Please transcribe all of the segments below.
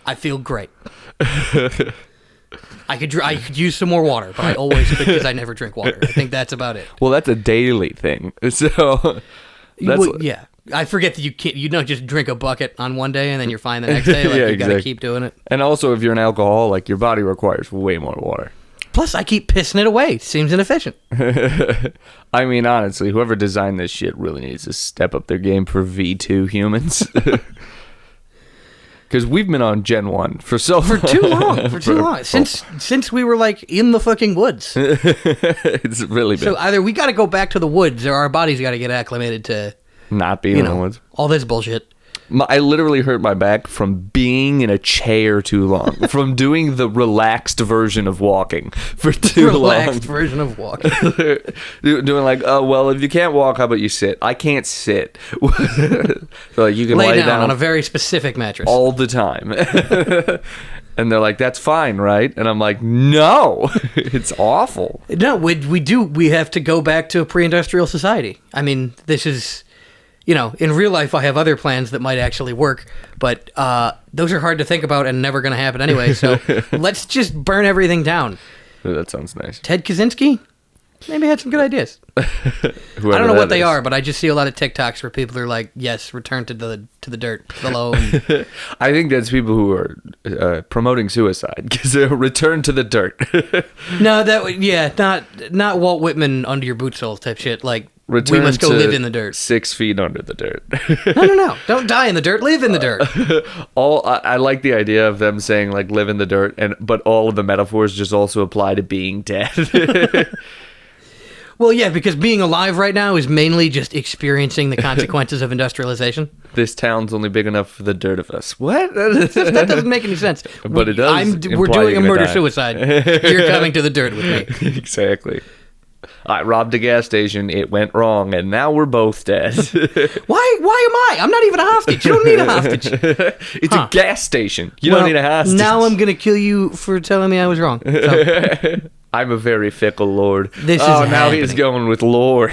I feel great. I could use some more water, but I always could because I never drink water. I think that's about it. Well, that's a daily thing. So yeah. I forget that you don't just drink a bucket on one day and then you're fine the next day. Like, you got to keep doing it. And also, if you're an alcoholic, your body requires way more water. Plus, I keep pissing it away. Seems inefficient. I mean, honestly, whoever designed this shit really needs to step up their game for V2 humans. Because we've been on Gen 1 for too long. Since we were, like, in the fucking woods. It's really been. So either we got to go back to the woods or our bodies got to get acclimated to... Not being in the woods. All this bullshit. I literally hurt my back from being in a chair too long. From doing the relaxed version of walking for too long. Relaxed version of walking. Doing like, oh, well, if you can't walk, how about you sit? I can't sit. So like, you can lay down on a very specific mattress. All the time. And they're like, that's fine, right? And I'm like, no, it's awful. No, we have to go back to a pre-industrial society. I mean, this is... in real life, I have other plans that might actually work, but those are hard to think about and never going to happen anyway, so let's just burn everything down. Ooh, that sounds nice. Ted Kaczynski maybe had some good ideas. I don't know what they are, but I just see a lot of TikToks where people are like, yes, return to the dirt, the loam. I think that's people who are promoting suicide, because they're return to the dirt. No, not Walt Whitman under your boot soles type shit, like, return we must go live in the dirt. 6 feet under the dirt. No. Don't die in the dirt. Live in the dirt. I like the idea of them saying, like, live in the dirt, but all of the metaphors just also apply to being dead. Well, yeah, because being alive right now is mainly just experiencing the consequences of industrialization. This town's only big enough for the dirt of us. What? That doesn't make any sense. But it does. We're doing a murder-suicide. You're coming to the dirt with me. Exactly. I robbed a gas station, it went wrong, and now we're both dead. Why am I? I'm not even a hostage. You don't need a hostage. It's a gas station. You don't need a hostage. Now I'm going to kill you for telling me I was wrong. So. I'm a very fickle lord. Now he's going with lord.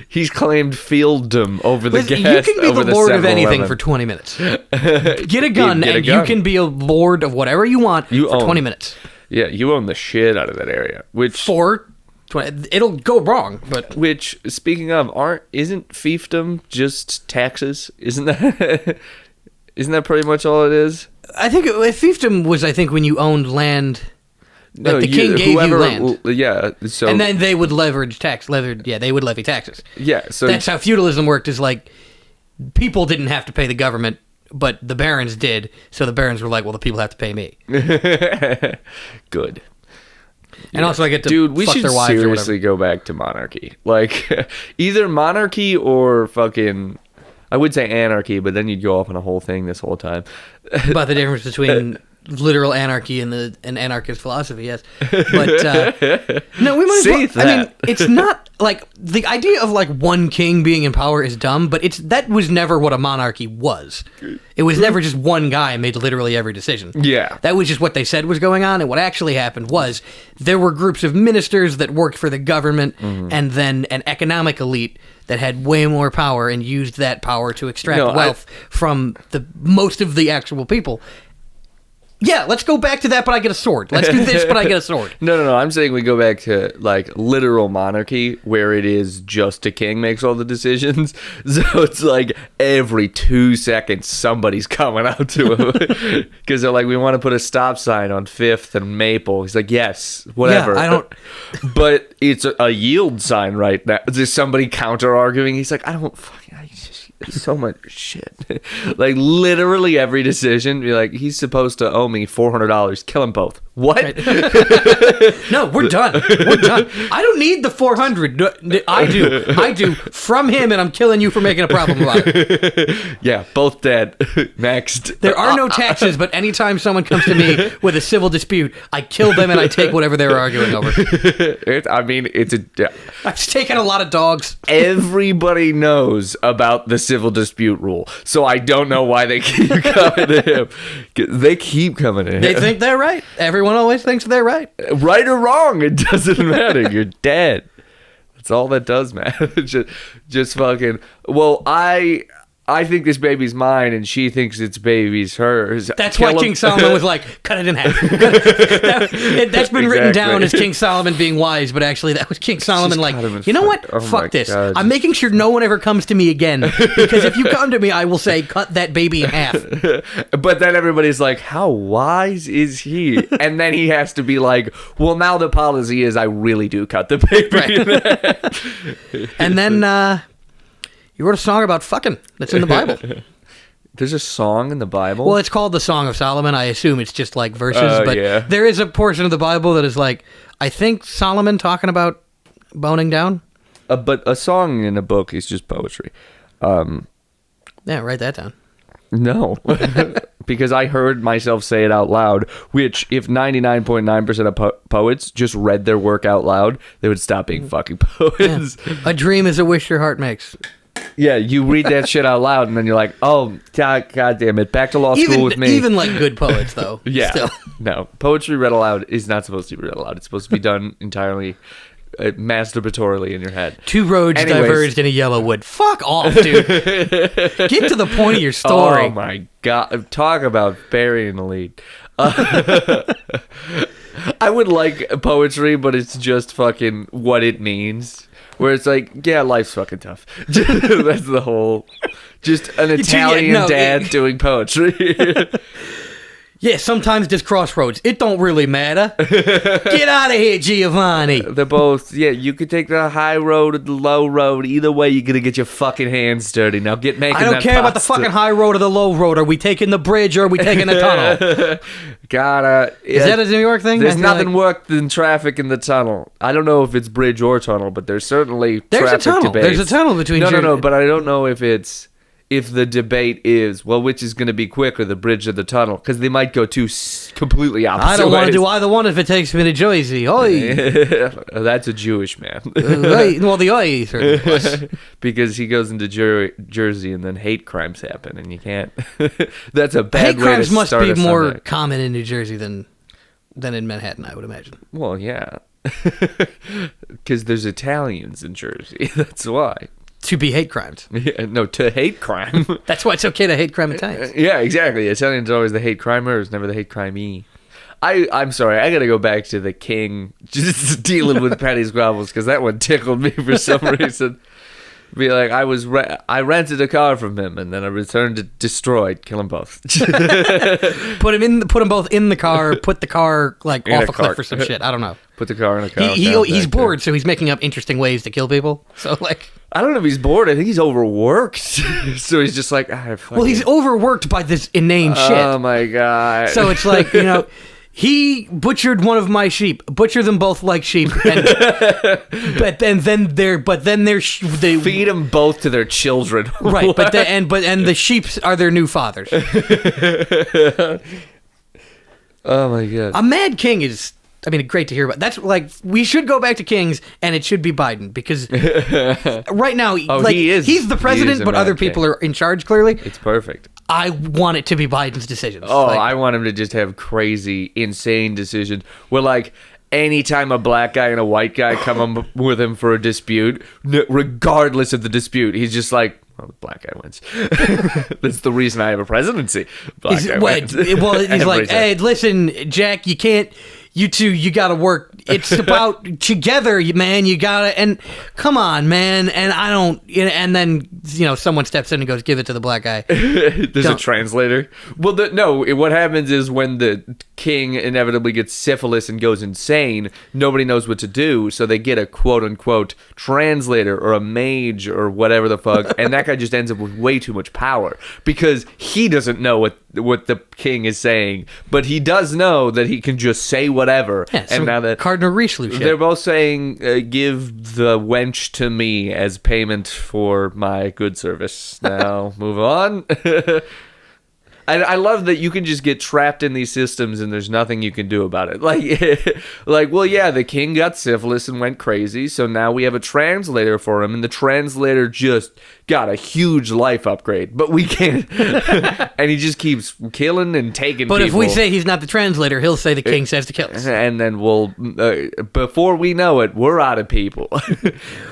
He's claimed fielddom over the gas. You can be the lord of anything for 20 minutes. Get a gun, you can be a lord of whatever you want for 20 minutes. Yeah, you own the shit out of that area. It'll go wrong, but... Which, speaking of, isn't fiefdom just taxes? Isn't that pretty much all it is? I think fiefdom was, when you owned land... Like the king gave you land. Yeah. So, and then they would leverage tax. They would levy taxes. Yeah. So that's how feudalism worked, is like, people didn't have to pay the government, but the barons did. So the barons were like, well, the people have to pay me. Good. And also I get to we fuck should their wives seriously go back to monarchy. Like, either monarchy or fucking... I would say anarchy, but then you'd go off on a whole thing this whole time. About the difference between... literal anarchy and anarchist philosophy, yes. But no, we might as well. I mean, it's not like the idea of like one king being in power is dumb, but that was never what a monarchy was. It was never just one guy made literally every decision. Yeah. That was just what they said was going on, and what actually happened was there were groups of ministers that worked for the government, and then an economic elite that had way more power and used that power to extract wealth from most of the actual people. Yeah, let's go back to that, but I get a sword. Let's do this, but I get a sword. No. I'm saying we go back to, like, literal monarchy, where it is just a king makes all the decisions. So it's like every 2 seconds, somebody's coming out to him. Because they're like, we want to put a stop sign on 5th and Maple. He's like, yes, whatever. Yeah, I don't... But it's a yield sign right now. There's somebody counter-arguing. He's like, I don't fucking... so much shit. Like, literally every decision, you're like, he's supposed to owe me $400. Kill them both. What? Right. No, we're done. I don't need the 400. I do. From him, and I'm killing you for making a problem about it. Yeah, both dead. Next. There are no taxes, but anytime someone comes to me with a civil dispute, I kill them and I take whatever they're arguing over. I've taken a lot of dogs. Everybody knows about the civil dispute rule, so I don't know why they keep coming to him. They keep coming to him. They think they're right. Everyone always thinks they're right. Right or wrong, it doesn't matter. You're dead. That's all that does matter. just fucking... Well, I I think this baby's mine, and she thinks it's baby's hers. That's why King Solomon was like, cut it in half. That's been written down as King Solomon being wise, but actually that was King Solomon like, you know what? Fuck this. God. I'm making sure no one ever comes to me again, because if you come to me, I will say, cut that baby in half. But then everybody's like, how wise is he? And then he has to be like, well, now the policy is I really do cut the baby in half. And then, you wrote a song about fucking that's in the Bible. There's a song in the Bible? Well, it's called the Song of Solomon. I assume it's just like verses, but yeah. there is a portion of the Bible that is like, I think Solomon talking about boning down. But a song in a book is just poetry. Yeah, write that down. No, because I heard myself say it out loud, which if 99.9% of poets just read their work out loud, they would stop being fucking poets. Yeah. A dream is a wish your heart makes. Yeah, you read that shit out loud, and then you're like, oh, God damn it, back to law school with me. Even like good poets, though. Yeah. Still. No, poetry read aloud is not supposed to be read aloud. It's supposed to be done entirely masturbatorily in your head. Two roads diverged in a yellow wood. Fuck off, dude. Get to the point of your story. Oh, my God. Talk about burying the lead. I would like poetry, but it's just fucking what it means. Where it's like, yeah, life's fucking tough. That's the whole... Just an Italian dad doing poetry. Yeah, sometimes there's crossroads. It don't really matter. Get out of here, Giovanni. They're both... Yeah, you could take the high road or the low road. Either way, you're going to get your fucking hands dirty. Now get making that I don't care about the fucking high road or the low road. Are we taking the bridge or are we taking the tunnel? Is that a New York thing? There's nothing worse than traffic in the tunnel. I don't know if it's bridge or tunnel, but there's certainly traffic debates. There's a tunnel between... No, but I don't know if it's... If the debate is, well, which is going to be quicker, the bridge or the tunnel? Because they might go two completely opposite I don't want to ways. do either one if it takes me to Jersey. Oi. That's a Jewish man. Well, the oi certainly was. Because he goes into Jersey and then hate crimes happen, and you can't. That's a bad hate way crimes to must start be a more Sunday. common in New Jersey than in Manhattan, I would imagine. Well, yeah. Because there's Italians in Jersey. That's why. To be hate crimes. Yeah, no, to hate crime. That's why it's okay to hate crime Italians. Yeah, exactly. Italians are always the hate crimers, never the hate crimey. I'm sorry, I gotta go back to the king just dealing with Patty's Grovels, because that one tickled me for some reason. Be like, I rented a car from him, and then I returned it destroyed. Kill them both. Put them both in the car. Put the car like In off a a cliff cart. or some shit. I don't know. Put the car in a car. He's bored, so he's making up interesting ways to kill people. So like, I don't know if he's bored. I think he's overworked. So he's just like, well, he's overworked by this inane shit. Oh my God. So it's like, he butchered one of my sheep. Butcher them both like sheep. And, but then they feed them both to their children. Right, but the sheep are their new fathers. Oh my God. A mad king is, great to hear about. That's like, we should go back to kings, and it should be Biden, because right now, he's the president, but other people are in charge, clearly. It's perfect. I want it to be Biden's decisions. Oh, I want him to just have crazy, insane decisions where, like, anytime a black guy and a white guy come up with him for a dispute, regardless of the dispute, he's just like, well, the black guy wins. That's the reason I have a presidency. Black guy wins. Well, he's like, hey, listen, Jack, you can't... You two, you gotta work. It's about together, man. You gotta, and come on, man. And I don't, and then, someone steps in and goes, give it to the black guy. There's a translator. Well, what happens is when the king inevitably gets syphilis and goes insane, nobody knows what to do. So they get a quote unquote translator or a mage or whatever the fuck. And that guy just ends up with way too much power because he doesn't know what the king is saying, but he does know that he can just say whatever. Yeah, and now that Cardinal Richelieu shit. They're both saying, give the wench to me as payment for my good service. Now, move on. I love that you can just get trapped in these systems and there's nothing you can do about it. Like, well, yeah, the king got syphilis and went crazy, so now we have a translator for him, and the translator just got a huge life upgrade, but we can't. And he just keeps killing and taking But people. if we say he's not the translator, he'll say the king says to kill us. And then we'll, before we know it, we're out of people.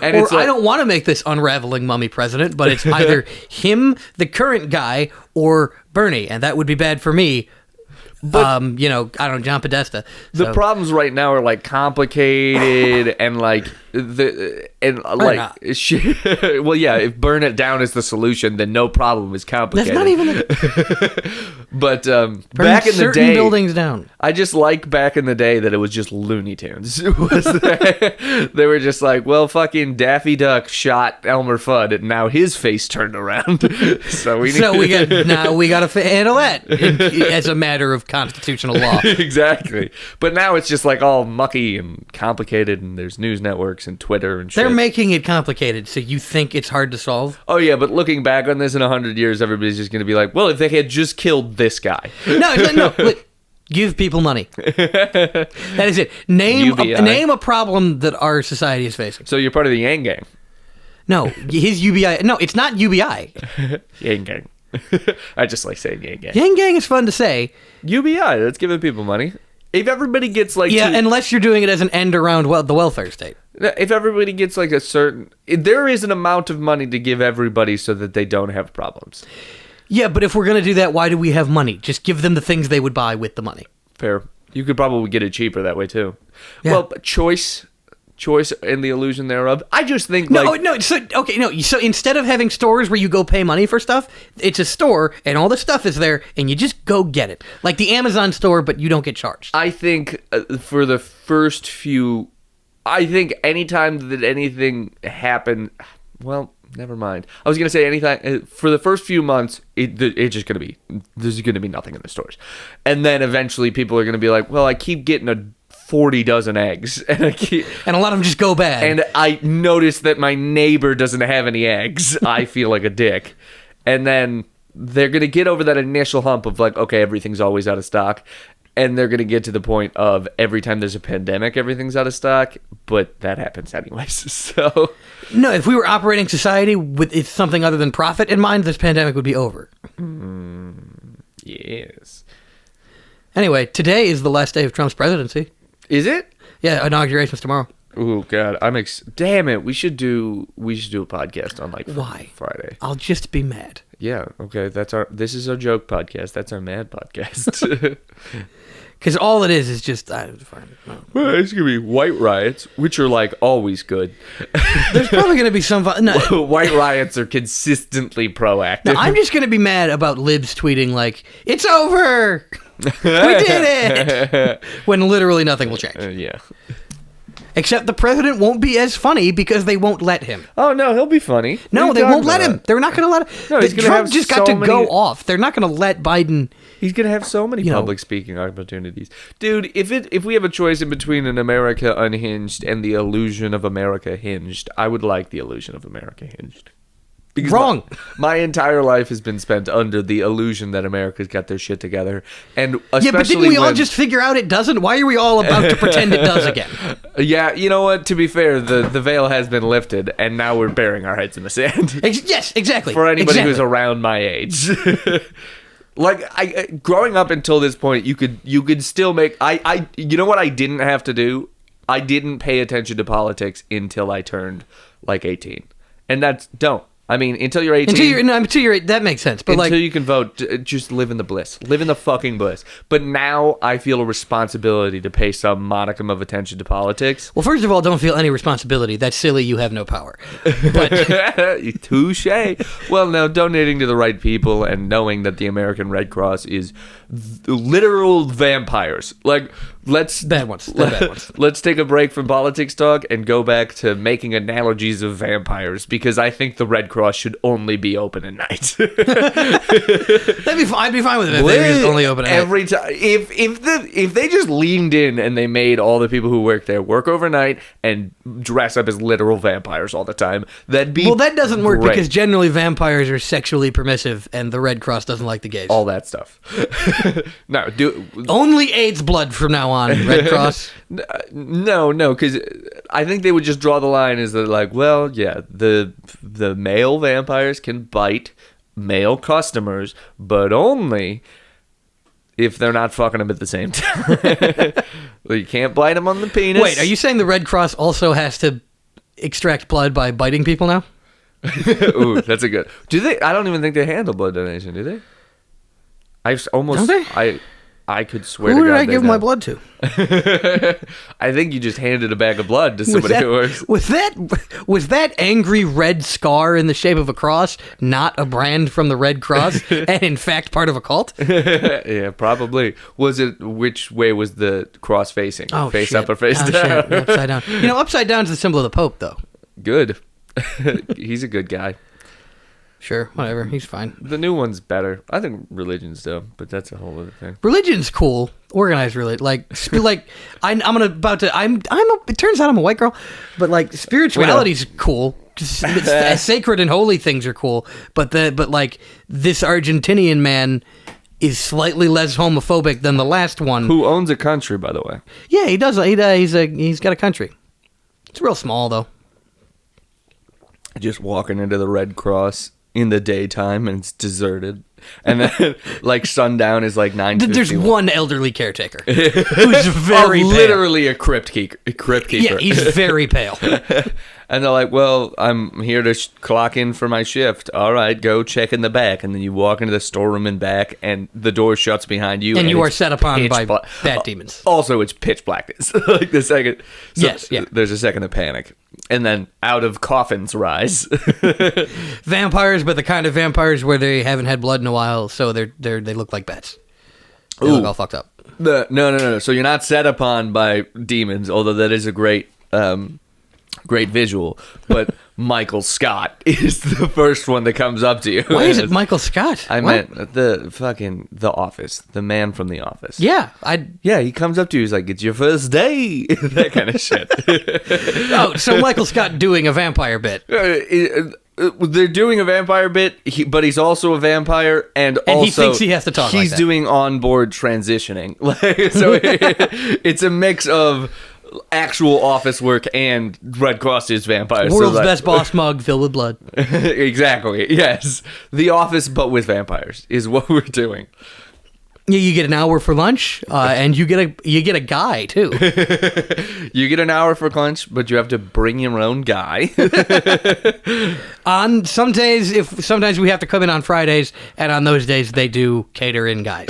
And Or it's like, I don't want to make this unraveling mummy president, but it's either him, the current guy, or Bernie, and that would be bad for me. But, I don't know, John Podesta. the problems right now are like complicated and like well, yeah, if burn it down is the solution, then no problem is complicated. That's not even But back in the certain day, buildings down. I just like back in the day that it was just Looney Tunes. They were just like, well, fucking Daffy Duck shot Elmer Fudd, and now his face turned around. So we got to handle that as a matter of constitutional law. Exactly. But now it's just like all mucky and complicated, and there's news networks and Twitter and shit. They're making it complicated, so you think it's hard to solve? Oh yeah, but looking back on this in 100 years, everybody's just going to be like, well, if they had just killed this guy. No. Look, give people money. That is it. Name a problem that our society is facing. So you're part of the Yang Gang. No, his UBI. No, it's not UBI. Yang Gang. I just like saying Yang Gang. Yang Gang is fun to say. UBI, that's giving people money. If everybody gets like... unless you're doing it as an end around the welfare state. If everybody gets like a certain... There is an amount of money to give everybody so that they don't have problems. Yeah, but if we're going to do that, why do we have money? Just give them the things they would buy with the money. Fair. You could probably get it cheaper that way too. Yeah. Well, choice and the illusion thereof. I just think So instead of having stores where you go pay money for stuff, it's a store and all the stuff is there and you just go get it. Like the Amazon store, but you don't get charged. I think for the first few... I think anytime that anything happened... Well, never mind. I was going to say anything... For the first few months, it's just going to be... There's going to be nothing in the stores. And then eventually people are going to be like, well, I keep getting 40 dozen eggs. And a lot of them just go bad. And I notice that my neighbor doesn't have any eggs. I feel like a dick. And then they're going to get over that initial hump of like, okay, everything's always out of stock. And they're going to get to the point of every time there's a pandemic, everything's out of stock. But that happens anyways. So... No, if we were operating society with something other than profit in mind, this pandemic would be over. Yes. Anyway, today is the last day of Trump's presidency. Is it? Yeah, inauguration's tomorrow. Oh God, damn it. We should do a podcast on like Why? Friday. I'll just be mad. Yeah, okay. This is our joke podcast. That's our mad podcast. Because all it is just... Well, it's going to be white riots, which are like always good. There's probably going to be some... White riots are consistently proactive. No, I'm just going to be mad about libs tweeting like, it's over! We did it! When literally nothing will change. Yeah. Except the president won't be as funny because they won't let him. Oh, no, he'll be funny. No, they won't let him. They're not going to let him. No, Trump just got to go off. They're not going to let Biden... He's going to have so many public speaking opportunities. Dude, if we have a choice in between an America unhinged and the illusion of America hinged, I would like the illusion of America hinged. Because Wrong. My entire life has been spent under the illusion that America's got their shit together. And especially yeah, but didn't we all just figure out it doesn't? Why are we all about to pretend it does again? Yeah, you know what? To be fair, the veil has been lifted, and now we're burying our heads in the sand. Yes, exactly. For anybody who's around my age. Like, growing up until this point, you could still make... You know what I didn't have to do? I didn't pay attention to politics until I turned, like, 18. And don't. I mean, until you're 18... Until you're that makes sense. But until you can vote, just live in the bliss. Live in the fucking bliss. But now I feel a responsibility to pay some modicum of attention to politics. Well, first of all, don't feel any responsibility. That's silly. You have no power. But touche. Well, no, donating to the right people and knowing that the American Red Cross is literal vampires. Like, Bad ones. They're bad ones. let's take a break from politics talk and go back to making analogies of vampires, because I think the Red Cross should only be open at night. That'd be fine. I'd be fine with it if they were just only open at night. Every time, if they just leaned in and they made all the people who work there work overnight and dress up as literal vampires all the time, that'd be that doesn't work great. because generally vampires are sexually permissive, and the Red Cross doesn't like the gays. All that stuff. No, Only AIDS blood from now on, Red Cross. No, because I think they would just draw the line as that, like, well, yeah, the male vampires can bite male customers, but only if they're not fucking them at the same time. Well, you can't bite them on the penis. Wait, are you saying the Red Cross also has to extract blood by biting people now? Ooh, that's a good. Do they? I don't even think they handle blood donation. Do they? Don't they? I could swear Who to did God I give my blood to? I think you just handed a bag of blood to somebody who works. Was that angry red scar in the shape of a cross not a brand from the Red Cross and in fact part of a cult? Yeah, probably. Was it? Which way was the cross facing? Oh, face shit. up or face Oh, down? shit. Upside down. You know, upside down is the symbol of the Pope, though. Good. He's a good guy. Sure, whatever. He's fine. The new one's better. I think religion's dumb, but that's a whole other thing. Religion's cool. Organized religion, like it turns out I'm a white girl, but like spirituality's cool. Sacred and holy things are cool, but like this Argentinian man is slightly less homophobic than the last one. Who owns a country, by the way? Yeah, he does. He's got a country. It's real small though. Just walking into the Red Cross in the daytime and it's deserted, and then like sundown is like 9:51. There's one elderly caretaker who's very pale. Literally a crypt keeper. Yeah, he's very pale. And they're like, well, I'm here to clock in for my shift. All right, go check in the back. And then you walk into the storeroom and back, and the door shuts behind you. And you are it's set upon by pitch bad demons. Also, it's pitch blackness. Like the second. So Yes, yeah. There's a second of panic. And then out of coffins rise. Vampires, but the kind of vampires where they haven't had blood in a while, so they look like bats. They look all fucked up. No. So you're not set upon by demons, although that is a great visual. But Michael Scott is the first one that comes up to you. Why is it Michael Scott? I meant The Office, the man from The Office. Yeah, he comes up to you. He's like, "It's your first day," that kind of shit. Oh, so Michael Scott doing a vampire bit. They're doing a vampire bit, but he's also a vampire, and also he thinks he has to talk like he's that. doing onboard transitioning. So it's a mix of actual office work and Red Cross is vampires. World's best boss mug filled with blood. Exactly. Yes, The Office, but with vampires is what we're doing. You get an hour for lunch, and you get a guy too. You get an hour for lunch, but you have to bring your own guy. On some days, sometimes we have to come in on Fridays, and on those days they do cater in guys.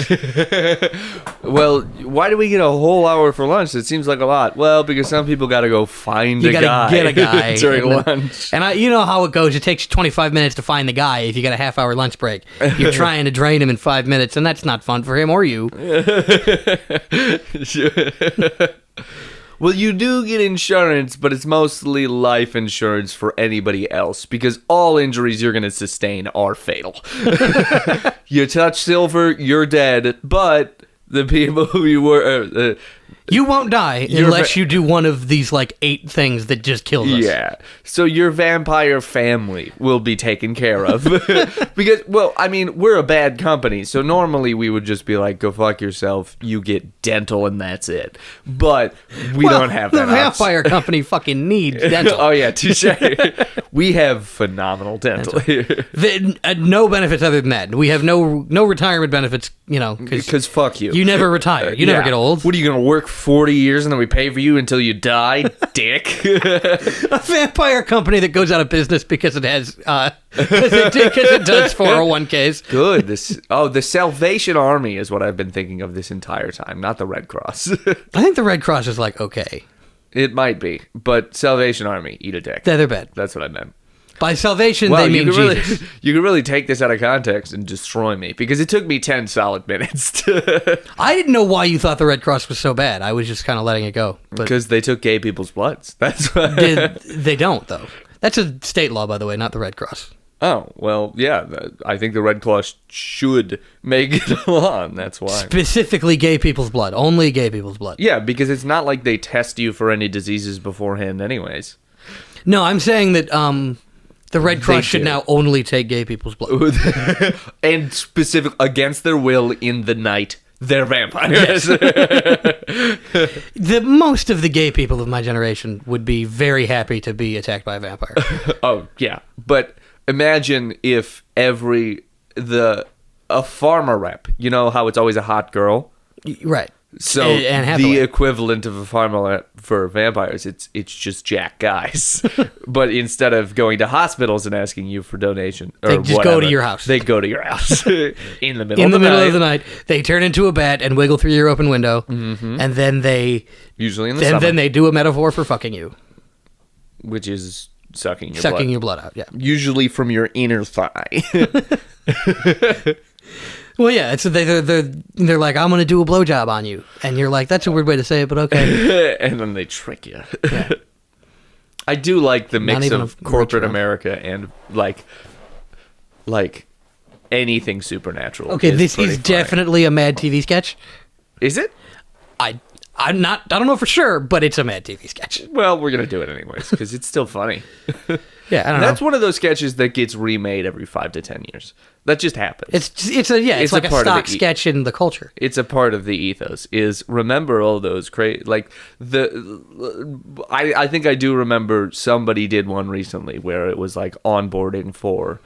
Well, why do we get a whole hour for lunch? It seems like a lot. Well, because some people got to go find You a gotta guy. get a guy during and then- lunch. And you know how it goes. It takes 25 minutes to find the guy if you got a half-hour lunch break. You're trying to drain him in 5 minutes, and that's not fun for him or you. Well, you do get insurance, but it's mostly life insurance for anybody else, because all injuries you're going to sustain are fatal. You touch silver, you're dead, but the people who you were... You won't die unless you do one of these, 8 things that just kills us. Yeah. So your vampire family will be taken care of. Because, well, I mean, we're a bad company, so normally we would just be like, go fuck yourself, you get dental, and that's it. But we don't have that The vampire company fucking needs dental. Oh, yeah, touche. We have phenomenal dental here. No benefits other than that. We have no retirement benefits, Because fuck you. You never retire. You never get old. What are you going to work 40 years and then we pay for you until you die, dick? A vampire company that goes out of business because it has because it does 401ks. Good. The Salvation Army is what I've been thinking of this entire time, not the Red Cross. I think the Red Cross is okay. It might be, but Salvation Army, eat a dick. They're bad. That's what I meant. By salvation, Wow, they mean Jesus. You can really take this out of context and destroy me, because it took me 10 solid minutes to... I didn't know why you thought the Red Cross was so bad. I was just kind of letting it go. But Because they took gay people's bloods. That's why. they don't, though. That's a state law, by the way, not the Red Cross. Oh, well, yeah. I think the Red Cross should make it a law, and that's why. Specifically gay people's blood. Only gay people's blood. Yeah, because it's not like they test you for any diseases beforehand anyways. No, I'm saying that the Red Cross should do. now only take gay people's blood. And specific against their will in the night. They're vampires. The most of the gay people of my generation would be very happy to be attacked by a vampire. Oh, yeah. But imagine if a farmer rep, you know how it's always a hot girl? Right. So And the Hathaway. equivalent of a farmer rep for vampires, it's just jack guys. But instead of going to hospitals and asking you for donation, or They just go to your house. They go to your house in the middle In of the middle night. of the night, they turn into a bat and wiggle through your open window, and then they Usually in the summer, then they do a metaphor for fucking you, which is sucking your sucking blood. your blood out. Yeah. Usually from your inner thigh. Well, yeah. It's they're like, I'm gonna do a blowjob on you, and you're like, that's a weird way to say it, but okay. And then they trick you. I do like the mix even of a corporate ritual. America and like anything supernatural. Okay, this pretty is funny. definitely a Mad TV sketch. Is it? I don't know for sure, but it's a Mad TV sketch. Well, we're gonna do it anyways because it's still funny. Yeah, I don't That's know. one of those sketches that gets remade every 5 to 10 years. That just happens. It's like a part of stock the sketch in the culture. It's a part of the ethos. Is remember all those like I think I do remember somebody did one recently where it was like onboarding for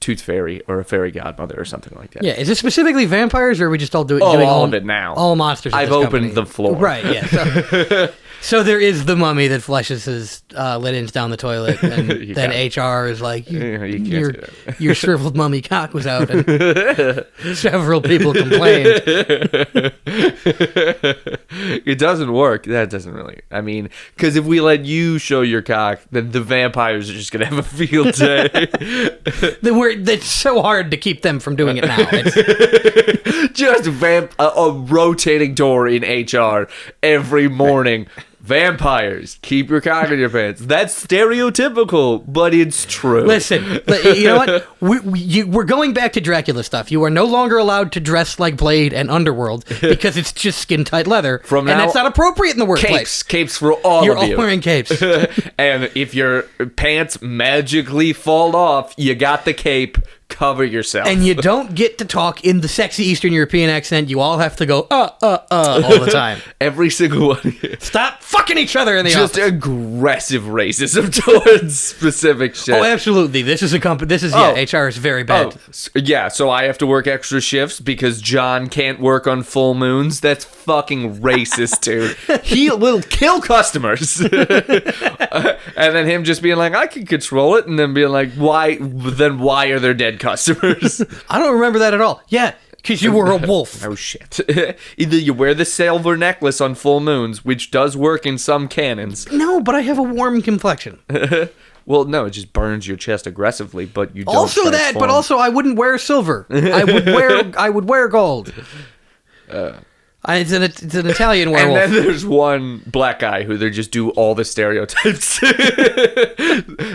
Tooth Fairy or a fairy godmother or something like that. Yeah, is it specifically vampires, or are we just all doing all all of it now. All monsters. at I've this opened company? the floor. Right. Yeah. So there is the mummy that flushes his linens down the toilet, and then HR is like, Yeah, you can't your, do that. your shriveled mummy cock was out, and several people complained. It doesn't work. That doesn't really. I mean, because if we let you show your cock, then the vampires are just gonna have a field day. It's so hard to keep them from doing it now. It's, Just a rotating door in HR every morning. Vampires, keep your cock in your pants. That's stereotypical, but it's true. listen, you know what? We're going back to Dracula stuff. You are no longer allowed to dress like Blade and Underworld because it's just skin-tight leather. From and now- that's not appropriate in the workplace. Capes for all You're of all you. wearing capes. And if your pants magically fall off, you got the cape. Cover yourself. And you don't get to talk in the sexy Eastern European accent. You all have to go, all the time. Every single one. Stop fucking each other in the Just office. aggressive racism towards specific shit. Oh, absolutely. This is a company. HR is very bad. Yeah, so I have to work extra shifts because John can't work on full moons. That's fucking racist, dude. He will kill customers. And then him just being like, I can control it, and then being like, why are there dead customers? I don't remember that at all. Yeah, because you were a wolf. Oh, shit. Either you wear the silver necklace on full moons, which does work in some canons. No, but I have a warm complexion. Well, no, it just burns your chest aggressively, but you don't Also that, but transform. also I wouldn't wear silver. I would wear gold. It's an Italian And werewolf. then there's one black guy who they just do all the stereotypes.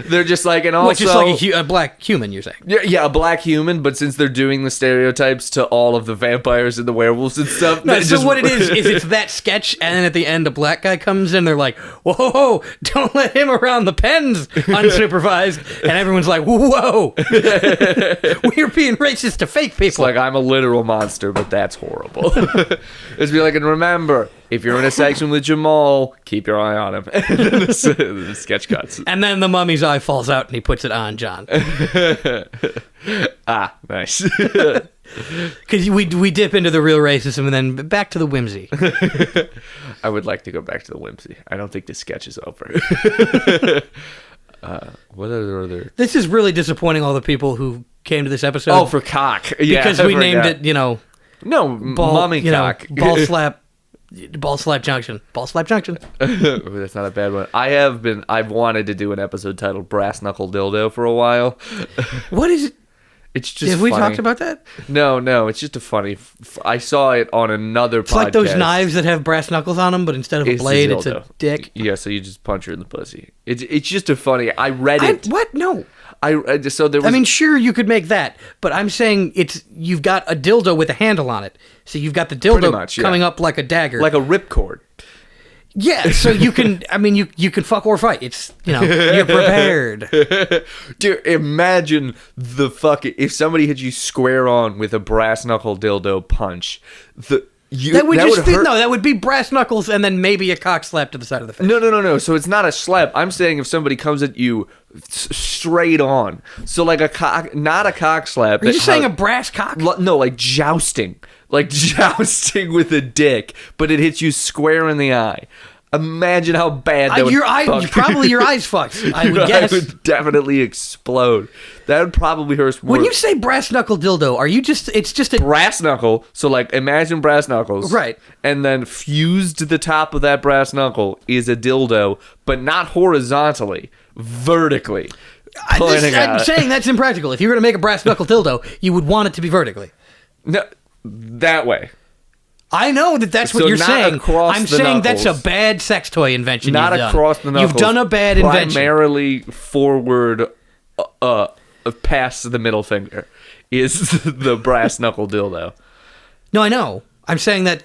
They're just like, and also... Which is like a black human, you're saying. Yeah, a black human, but since they're doing the stereotypes to all of the vampires and the werewolls and stuff... No, they so just- what it is it's that sketch, and then at the end a black guy comes in, they're like, whoa, don't let him around the pens unsupervised. And everyone's like, whoa, we're being racist to fake people. It's like, I'm a literal monster, but that's horrible. It's be like, and remember, if you're in a section with Jamal, keep your eye on him. And then the sketch cuts. And then the mummy's eye falls out and he puts it on John. Nice. Because we dip into the real racism and then back to the whimsy. I would like to go back to the whimsy. I don't think this sketch is over. What are other... This is really disappointing all the people who came to this episode. Oh, for cock. Yeah, because I we named forgot. it, No, ball, mummy cock. ball slap Ball slap junction. Ball slap junction. Ooh, that's not a bad one. I've wanted to do an episode titled Brass Knuckle Dildo for a while. What is it? It's just Have we talked about that? No, it's just a funny... I saw it on another podcast. It's like those knives that have brass knuckles on them, but instead of a blade, it's a dick. Yeah, so you just punch her in the pussy. It's just a funny... I read it. What? No. So there was... I mean, sure, you could make that, but I'm saying you've got a dildo with a handle on it. So you've got the dildo coming up like a dagger. Like a ripcord. Yeah, so you can, I mean, you can fuck or fight. It's, you're prepared. Dude, imagine if somebody hit you square on with a brass knuckle dildo punch. That would hurt. No, that would be brass knuckles and then maybe a cock slap to the side of the face. No. So it's not a slap. I'm saying if somebody comes at you straight on. So like not a cock slap. Are you just saying a brass cock? No, like jousting. Like jousting with a dick, but it hits you square in the eye. Imagine how bad that would probably your eyes fucked, I would guess. I would definitely explode. That would probably hurt more. When you say brass knuckle dildo, it's just a... Brass knuckle, so like imagine brass knuckles. Right. And then fused to the top of that brass knuckle is a dildo, but not horizontally, vertically. I'm saying that's impractical. If you were to make a brass knuckle dildo, you would want it to be vertically. No, that way. I know that's what you're saying. I'm saying knuckles. That's a bad sex toy invention. Not you've done. Across the knuckles. You've done a bad invention. Primarily forward, past the middle finger, is the brass knuckle dildo. No, I know. I'm saying that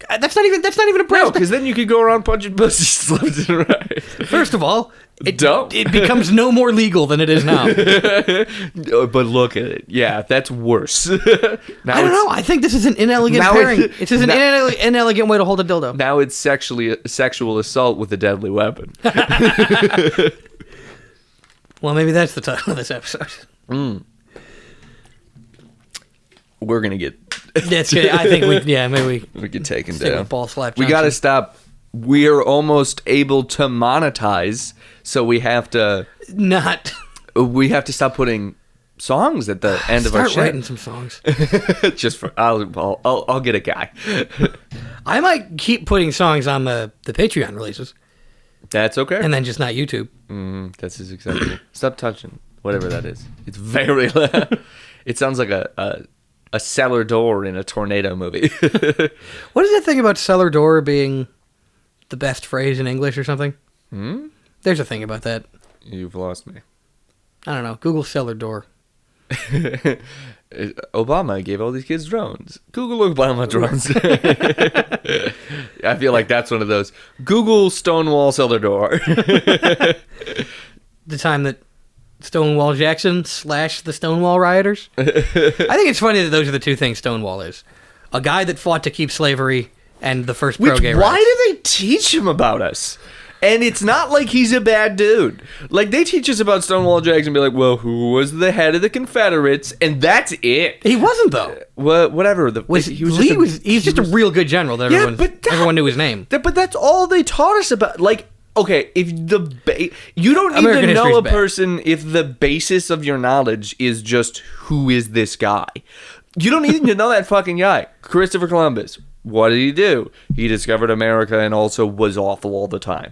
that's not even a brass. No, because then you could go around punching pussies left and right. First of all, it Don't. becomes no more legal than it is now. But look at it. Yeah, that's worse. I don't know. I think this is an inelegant pairing. It's just an inelegant way to hold a dildo. Now it's sexual assault with a deadly weapon. Well, maybe that's the title of this episode. We're gonna get. That's good. I think maybe we get taken down. down. Ball slap. We gotta stop. We're almost able to monetize, so we have to not. We have to stop putting songs at the end of our show. Start writing some songs. Just for I'll get a guy. I might keep putting songs on the Patreon releases. That's okay. And then just not YouTube. That's just acceptable. Stop touching whatever that is. It's very loud. It sounds like a cellar door in a tornado movie. What is that thing about cellar door being the best phrase in English or something? There's a thing about that. You've lost me. I don't know. Google cellar door. Obama gave all these kids drones. Google Obama drones. I feel like that's one of those. Google Stonewall cellar door. The time that Stonewall Jackson / the Stonewall rioters. I think it's funny that those are the two things Stonewall is. A guy that fought to keep slavery and the first pro-gay rights. Why do they teach him about us? And it's not like he's a bad dude. Like, they teach us about Stonewall Jackson and be like, well, who was the head of the Confederates? And that's it. He wasn't, though. Well, whatever. He's just a real good general that everyone knew his name. But that's all they taught us about. Like, okay, if you don't need to know a person if the basis of your knowledge is just who is this guy. You don't need to know that fucking guy. Christopher Columbus. What did he do? He discovered America and also was awful all the time.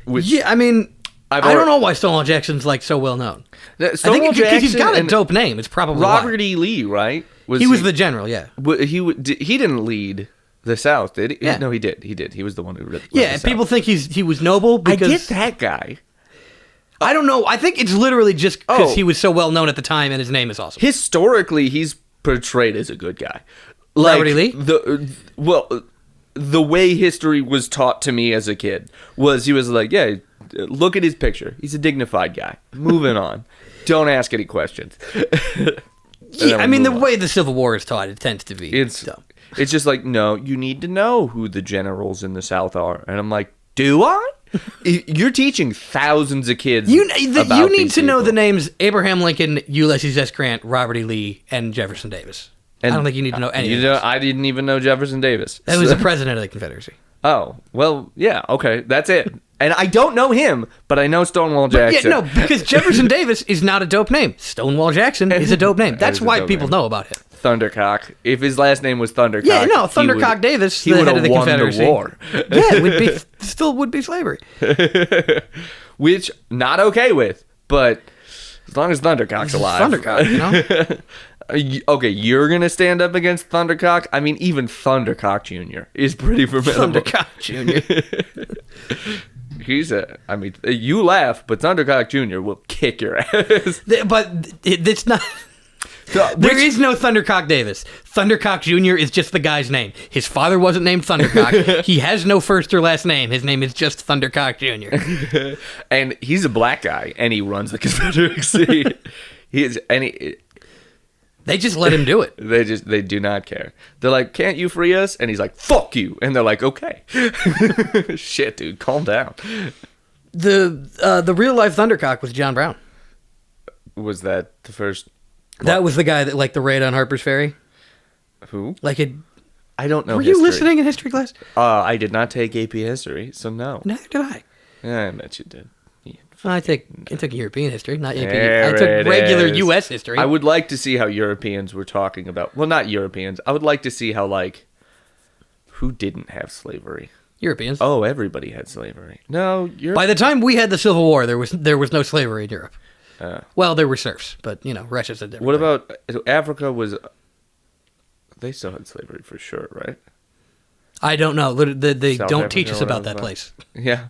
I mean, I don't know why Stonewall Jackson's like so well known. I think because he's got a dope name. It's probably Robert E. Lee, right? He was the general, yeah. He didn't lead the South, did he? Yeah. No, he did. He was the one who led the South. People think he was noble because... I get that guy. I don't know. I think it's literally just because he was so well known at the time and his name is awesome. Historically, he's portrayed as a good guy. Robert E. Lee? The way history was taught to me as a kid was he was like, yeah, look at his picture. He's a dignified guy. Moving on. Don't ask any questions. Yeah, I mean, the way the Civil War is taught, it tends to be dumb. It's just like, no, you need to know who the generals in the South are. And I'm like, do I? You're teaching thousands of kids You need to know the names Abraham Lincoln, Ulysses S. Grant, Robert E. Lee, and Jefferson Davis. And I don't think you need to know any of those. I didn't even know Jefferson Davis. That was the president of the Confederacy. Oh, well, yeah, okay, that's it. And I don't know him, but I know Stonewall Jackson. Yeah, no, because Jefferson Davis is not a dope name. Stonewall Jackson is a dope name. That's why people know about him. Thundercock. If his last name was Thundercock, Yeah, no, Thundercock Davis, he the would head of have the won Confederacy. the war. Yeah, it would be still would be slavery. Which not okay with, but as long as Thundercock's alive. Thundercock, you know. Okay, you're gonna stand up against Thundercock. I mean, even Thundercock Jr. is pretty formidable. Thundercock Jr. I mean, you laugh, but Thundercock Jr. will kick your ass. But it's not. There is no Thundercock Davis. Thundercock Jr. is just the guy's name. His father wasn't named Thundercock. He has no first or last name. His name is just Thundercock Jr. And he's a black guy, and he runs the Confederacy. They just let him do it. They do not care. They're like, can't you free us? And he's like, fuck you. And they're like, okay. Shit, dude, calm down. The real life Thundercock was John Brown. Was that the first? That was the guy that liked the raid on Harper's Ferry. Who? Like it. I don't know. Were history. you listening in history class? I did not take AP history, so no. Neither did I. Yeah, I bet you did. Yeah. I took European history, not AP. There I took regular is. U.S. history. I would like to see how Europeans were talking about. Well, not Europeans. I would like to see how, like, who didn't have slavery. Europeans. Oh, everybody had slavery. No, Europe. By the time we had the Civil War, there was no slavery in Europe. Well, there were serfs, but Russia's a different. What thing. about Africa? They still had slavery for sure, right? I don't know. They South don't Africa teach us or about whatever. that place. Yeah,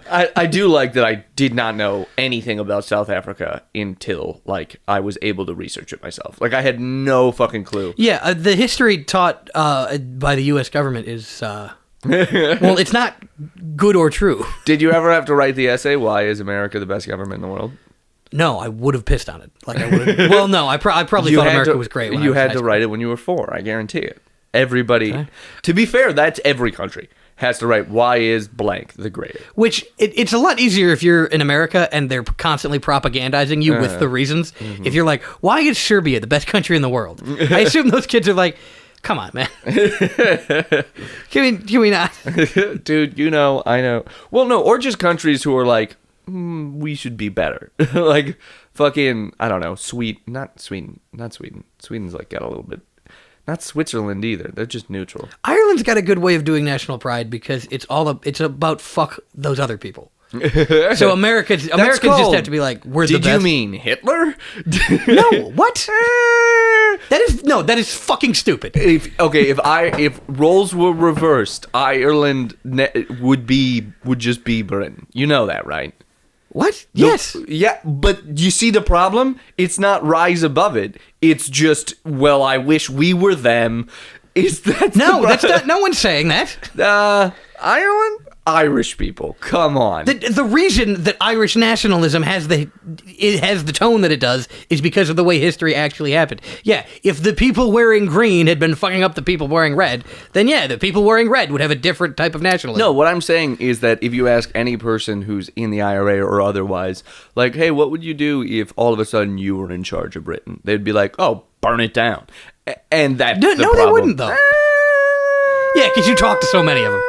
I do like that. I did not know anything about South Africa until like I was able to research it myself. Like I had no fucking clue. Yeah, the history taught by the U.S. government is well, it's not good or true. Did you ever have to write the essay? Why is America the best government in the world? No, I would have pissed on it. Like I would have. Well, no, I probably thought America was great. When You I was in had high to school. write it when you were 4. I guarantee it. Everybody. Okay. To be fair, that's every country has to write. Why is blank the greatest? Which it's a lot easier if you're in America and they're constantly propagandizing you with the reasons. If you're like, why is Serbia the best country in the world? I assume those kids are like, come on, man. Can we not? Dude, I know. Well, no, or just countries who are like, we should be better. Like, fucking, I don't know, not Sweden. Sweden's like got a little bit. Not Switzerland either. They're just neutral. Ireland's got a good way of doing national pride because it's about fuck those other people. So Americans just have to be like, we're the best. Did you mean Hitler? No, what? That is fucking stupid. If roles were reversed, Ireland would just be Britain. You know that, right? What? Yes. Yeah, but you see the problem? It's not rise above it. It's just, well, I wish we were them. That's not. No one's saying that. Ireland? Irish people. Come on. The reason that Irish nationalism has the tone that it does is because of the way history actually happened. Yeah, if the people wearing green had been fucking up the people wearing red, then yeah, the people wearing red would have a different type of nationalism. No, what I'm saying is that if you ask any person who's in the IRA or otherwise, like, hey, what would you do if all of a sudden you were in charge of Britain? They'd be like, oh, burn it down. And that's the problem. No, they wouldn't, though. Yeah, because you talk to so many of them.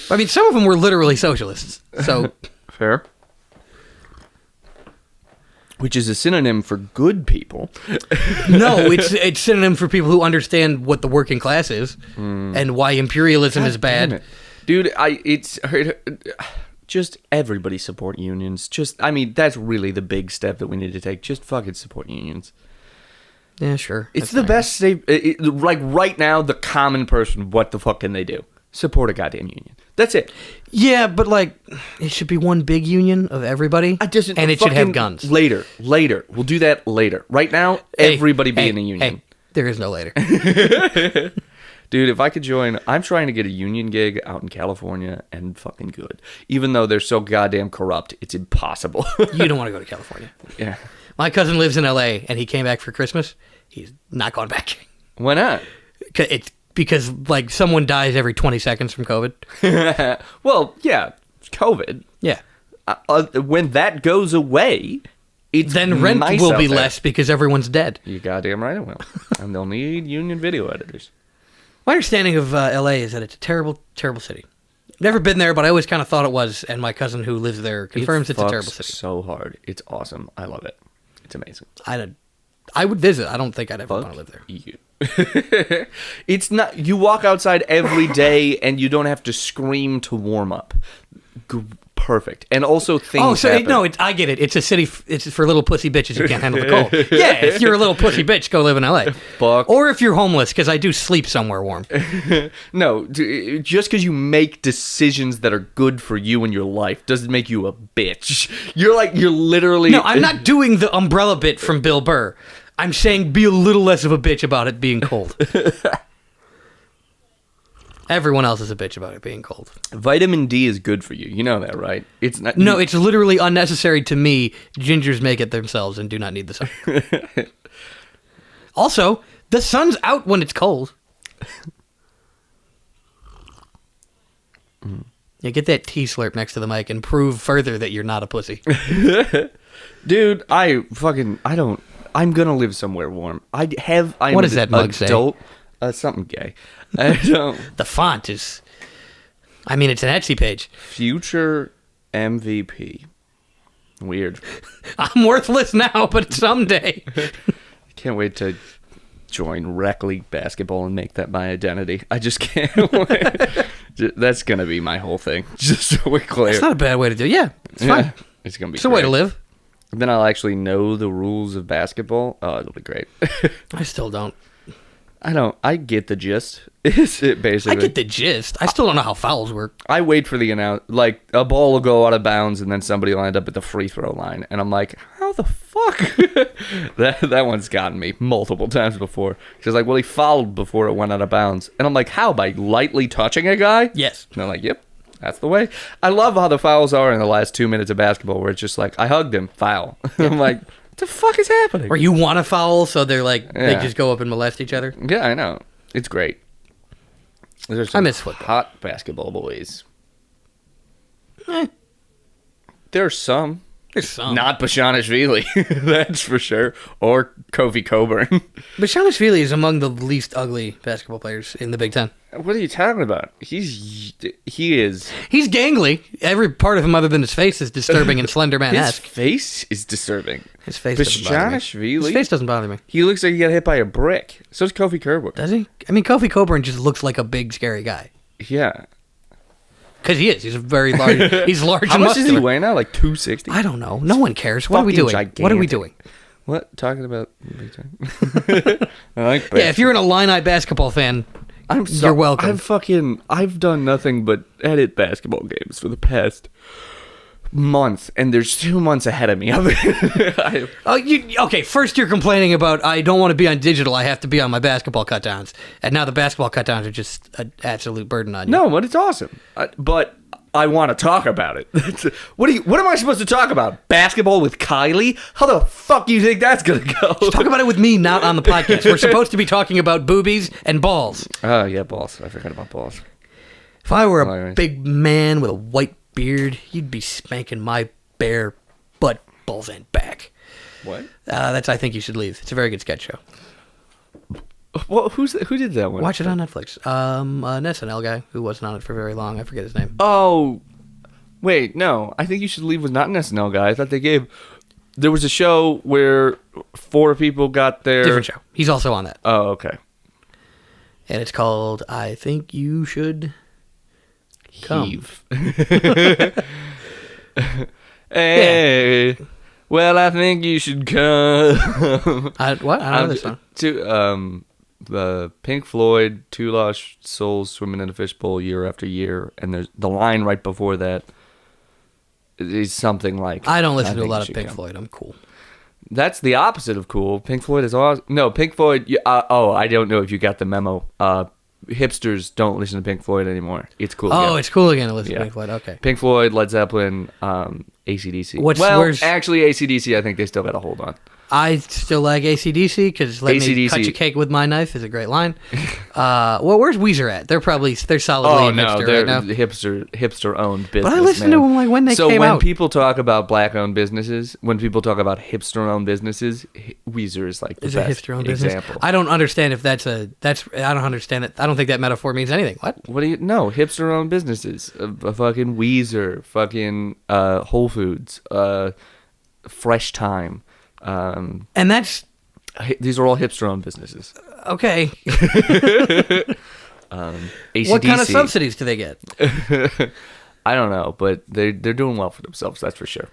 I mean, some of them were literally socialists, so... Fair. Which is a synonym for good people. No, it's synonym for people who understand what the working class is and why imperialism is bad. Dude, just everybody support unions. That's really the big step that we need to take. Just fucking support unions. Yeah, sure. It's the best. Like right now, the common person, what the fuck can they do? Support a goddamn union. That's it. Yeah, but like, it should be one big union of everybody, and it should have guns. Later. We'll do that later. Right now, everybody be in a union. Hey, there is no later. Dude, if I could join, I'm trying to get a union gig out in California and fucking good. Even though they're so goddamn corrupt, it's impossible. You don't want to go to California. Yeah. My cousin lives in LA and he came back for Christmas. He's not going back. Why not? It's because like someone dies every 20 seconds from COVID. Well, yeah, COVID. Yeah. When that goes away, then rent nice will be there. less because everyone's dead. You goddamn right it will. And they'll need union video editors. My understanding of LA is that it's a terrible, terrible city. Never been there, but I always kind of thought it was, and my cousin who lives there confirms it's a terrible city. So hard. It's awesome. I love it. It's amazing. I would visit. I don't think I'd ever want to live there. You. It's not. You walk outside every day and you don't have to scream to warm up. Perfect. And also things happen. No, I get it. It's a city. It's for little pussy bitches who can't handle the cold. Yeah, if you're a little pussy bitch, go live in LA. Fuck. Or if you're homeless, because I do sleep somewhere warm. No, just because you make decisions that are good for you in your life doesn't make you a bitch. You're literally... No, I'm not doing the umbrella bit from Bill Burr. I'm saying be a little less of a bitch about it being cold. Everyone else is a bitch about it being cold. Vitamin D is good for you. You know that, right? It's not. No, it's literally unnecessary to me. Gingers make it themselves and do not need the sun. Also, the sun's out when it's cold. Yeah, get that tea slurp next to the mic and prove further that you're not a pussy. Dude, I'm gonna live somewhere warm. What does that mug say? Something gay. I don't. The font is... I mean, it's an Etsy page. Future MVP. Weird. I'm worthless now, but someday. Can't wait to join rec league basketball and make that my identity. I just can't wait. That's going to be my whole thing. Just so we're clear. It's not a bad way to do it. Yeah, it's fine. It's going to be It's a way to live. Then I'll actually know the rules of basketball. Oh, it'll be great. I still don't. I get the gist. Is it basically? I get the gist. I still don't know how fouls work. I wait for the like a ball will go out of bounds and then somebody will end up at the free throw line, and I'm like, how the fuck? that one's gotten me multiple times before. Because like, well, he fouled before it went out of bounds, and I'm like, how? By lightly touching a guy? Yes. And I'm like, yep, that's the way. I love how the fouls are in the last 2 minutes of basketball, where it's just like, I hugged him, foul. I'm like, what the fuck is happening? Or you want to foul, so they're like, they just go up and molest each other. Yeah, I know. It's great. There's some I miss football. Hot basketball boys. There's some. There's some. Not Bashanishvili, that's for sure. Or Kofi Coburn. Bashanishvili is among the least ugly basketball players in the Big Ten. What are you talking about? He is. He's gangly. Every part of him other than his face is disturbing and Slenderman-esque. His face is disturbing. His face doesn't bother me. Bashanishvili? His face doesn't bother me. He looks like he got hit by a brick. So does Kofi Coburn. Does he? I mean, Kofi Coburn just looks like a big, scary guy. Yeah. Because he is. He's a very large. He's large How and much muscular. does he weigh now? Like 260? I don't know. No one cares. What are we Fucking doing? gigantic. What are we doing? What? Talking about Big Ten? I like Yeah, if you're an Illini basketball fan, you're welcome. I've done nothing but edit basketball games for the past month, and there's 2 months ahead of me. Okay, first you're complaining about I don't want to be on digital, I have to be on my basketball cutdowns. And now the basketball cutdowns are just an absolute burden on you. No, but it's awesome. But I want to talk about it. What am I supposed to talk about? Basketball with Kylie? How the fuck do you think that's going to go? Talk about it with me, not on the podcast. We're supposed to be talking about boobies and balls. Oh, yeah, balls. I forgot about balls. If I were a big man with a white beard, you'd be spanking my bare butt, balls, and back. What? That's I Think You Should Leave. It's a very good sketch show. Well, who did that one? Watch it on Netflix. An SNL guy who wasn't on it for very long. I forget his name. Oh, wait, no. I Think You Should Leave was not an SNL guy. I thought there was a show where 4 people got their... Different show. He's also on that. Oh, okay. And it's called I Think You Should Come. Heave. Hey, yeah. Well, I think you should come. What? I don't know this song. The Pink Floyd, 2 Lost Souls Swimming in a Fishbowl year after year, and there's the line right before that is something like... I don't listen to a lot of Pink Floyd. I'm cool. That's the opposite of cool. Pink Floyd is awesome. No, Pink Floyd... I don't know if you got the memo. Hipsters don't listen to Pink Floyd anymore. It's cool again. Oh, it's cool again to listen to Pink Floyd. Okay. Pink Floyd, Led Zeppelin, AC/DC. Actually, AC/DC, I think they still got a hold on. I still like AC/DC because "Let me cut your cake with my knife" is a great line. Well, where's Weezer at? They're solidly hipster they're right now. hipster owned business. But I listen to them like when they came out. So when people talk about black owned businesses, when people talk about hipster owned businesses, Weezer is like the best a hipster owned business. Example. I don't understand if that's I don't understand it. I don't think that metaphor means anything. What do you know? Hipster owned businesses, fucking Weezer, fucking Whole Foods, Fresh Time. And that's These are all hipster-owned businesses. Okay. AC/DC. What kind of subsidies do they get? I don't know, but they're doing well for themselves. That's for sure.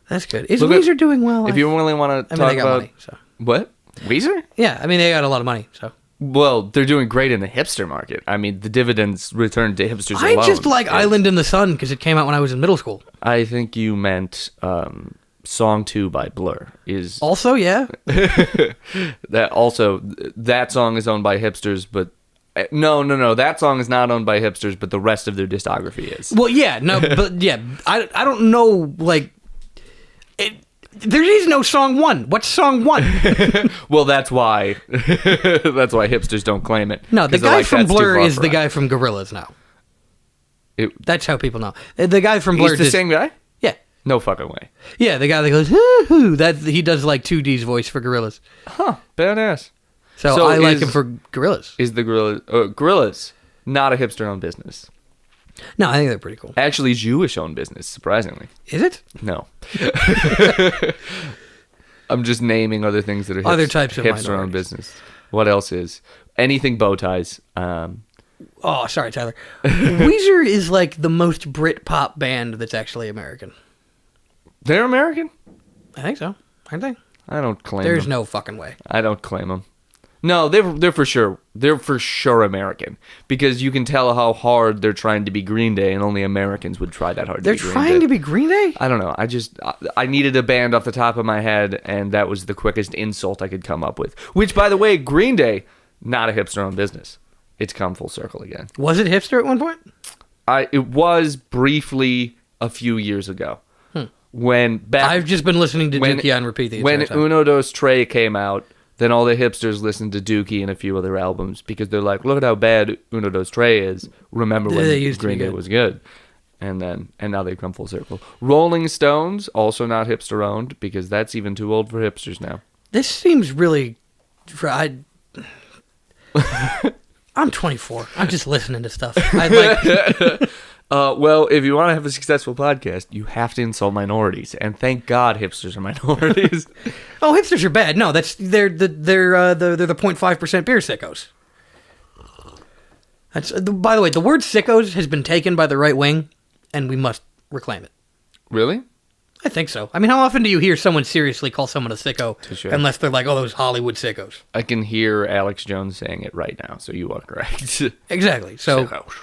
That's good. Is Weezer doing well? If you really want to talk they got about money, so. What, Weezer? Yeah, I mean they got a lot of money. So well, they're doing great in the hipster market. I mean, the dividends return to hipsters alone. I just like Island in the Sun because it came out when I was in middle school. I think you meant Song 2 by Blur is also, yeah. that song is owned by hipsters, but no, that song is not owned by hipsters, but the rest of their discography is. Well, yeah, no, but yeah, I don't know, like, there is no song 1. What's song 1? Well, that's why hipsters don't claim it. No, the guy from Blur is the guy from Gorillaz now. That's how people know. The guy from Blur is the same guy? Yeah. No fucking way. Yeah, the guy that goes, hoo-hoo, he does like 2D's voice for Gorillaz. Huh, badass. So I like him for Gorillaz. Is the Gorillaz not a hipster-owned business? No, I think they're pretty cool. Actually, Jewish-owned business, surprisingly. Is it? No. I'm just naming other things that are other types of hipster-owned business. What else is? Anything bow ties. Oh, sorry, Tyler. Weezer is like the most Brit-pop band that's actually American. They're American? I think so. Aren't they? I don't claim them. There's no fucking way. I don't claim them. No, they're for sure. They're for sure American because you can tell how hard they're trying to be Green Day, and only Americans would try that hard. They're trying to be Green Day? I don't know. I needed a band off the top of my head, and that was the quickest insult I could come up with. Which, by the way, Green Day, not a hipster-owned business. It's come full circle again. Was it hipster at one point? It was briefly a few years ago. I've just been listening to Dookie on repeat the entire time. When Uno Dos Tres came out, then all the hipsters listened to Dookie and a few other albums because they're like, look at how bad Uno Dos Tres is. Remember when Green Day was good. And now they've come full circle. Rolling Stones, also not hipster owned because that's even too old for hipsters now. This seems really... I'm 24. I'm just listening to stuff. Well, if you want to have a successful podcast, you have to insult minorities, and thank God hipsters are minorities. Oh, hipsters are bad. No, they're the 0.5% beer sickos. By the way, the word sickos has been taken by the right wing, and we must reclaim it. Really? I think so. I mean, how often do you hear someone seriously call someone a sicko unless they're like, oh, those Hollywood sickos? I can hear Alex Jones saying it right now, so you are correct. Exactly. So, sickos.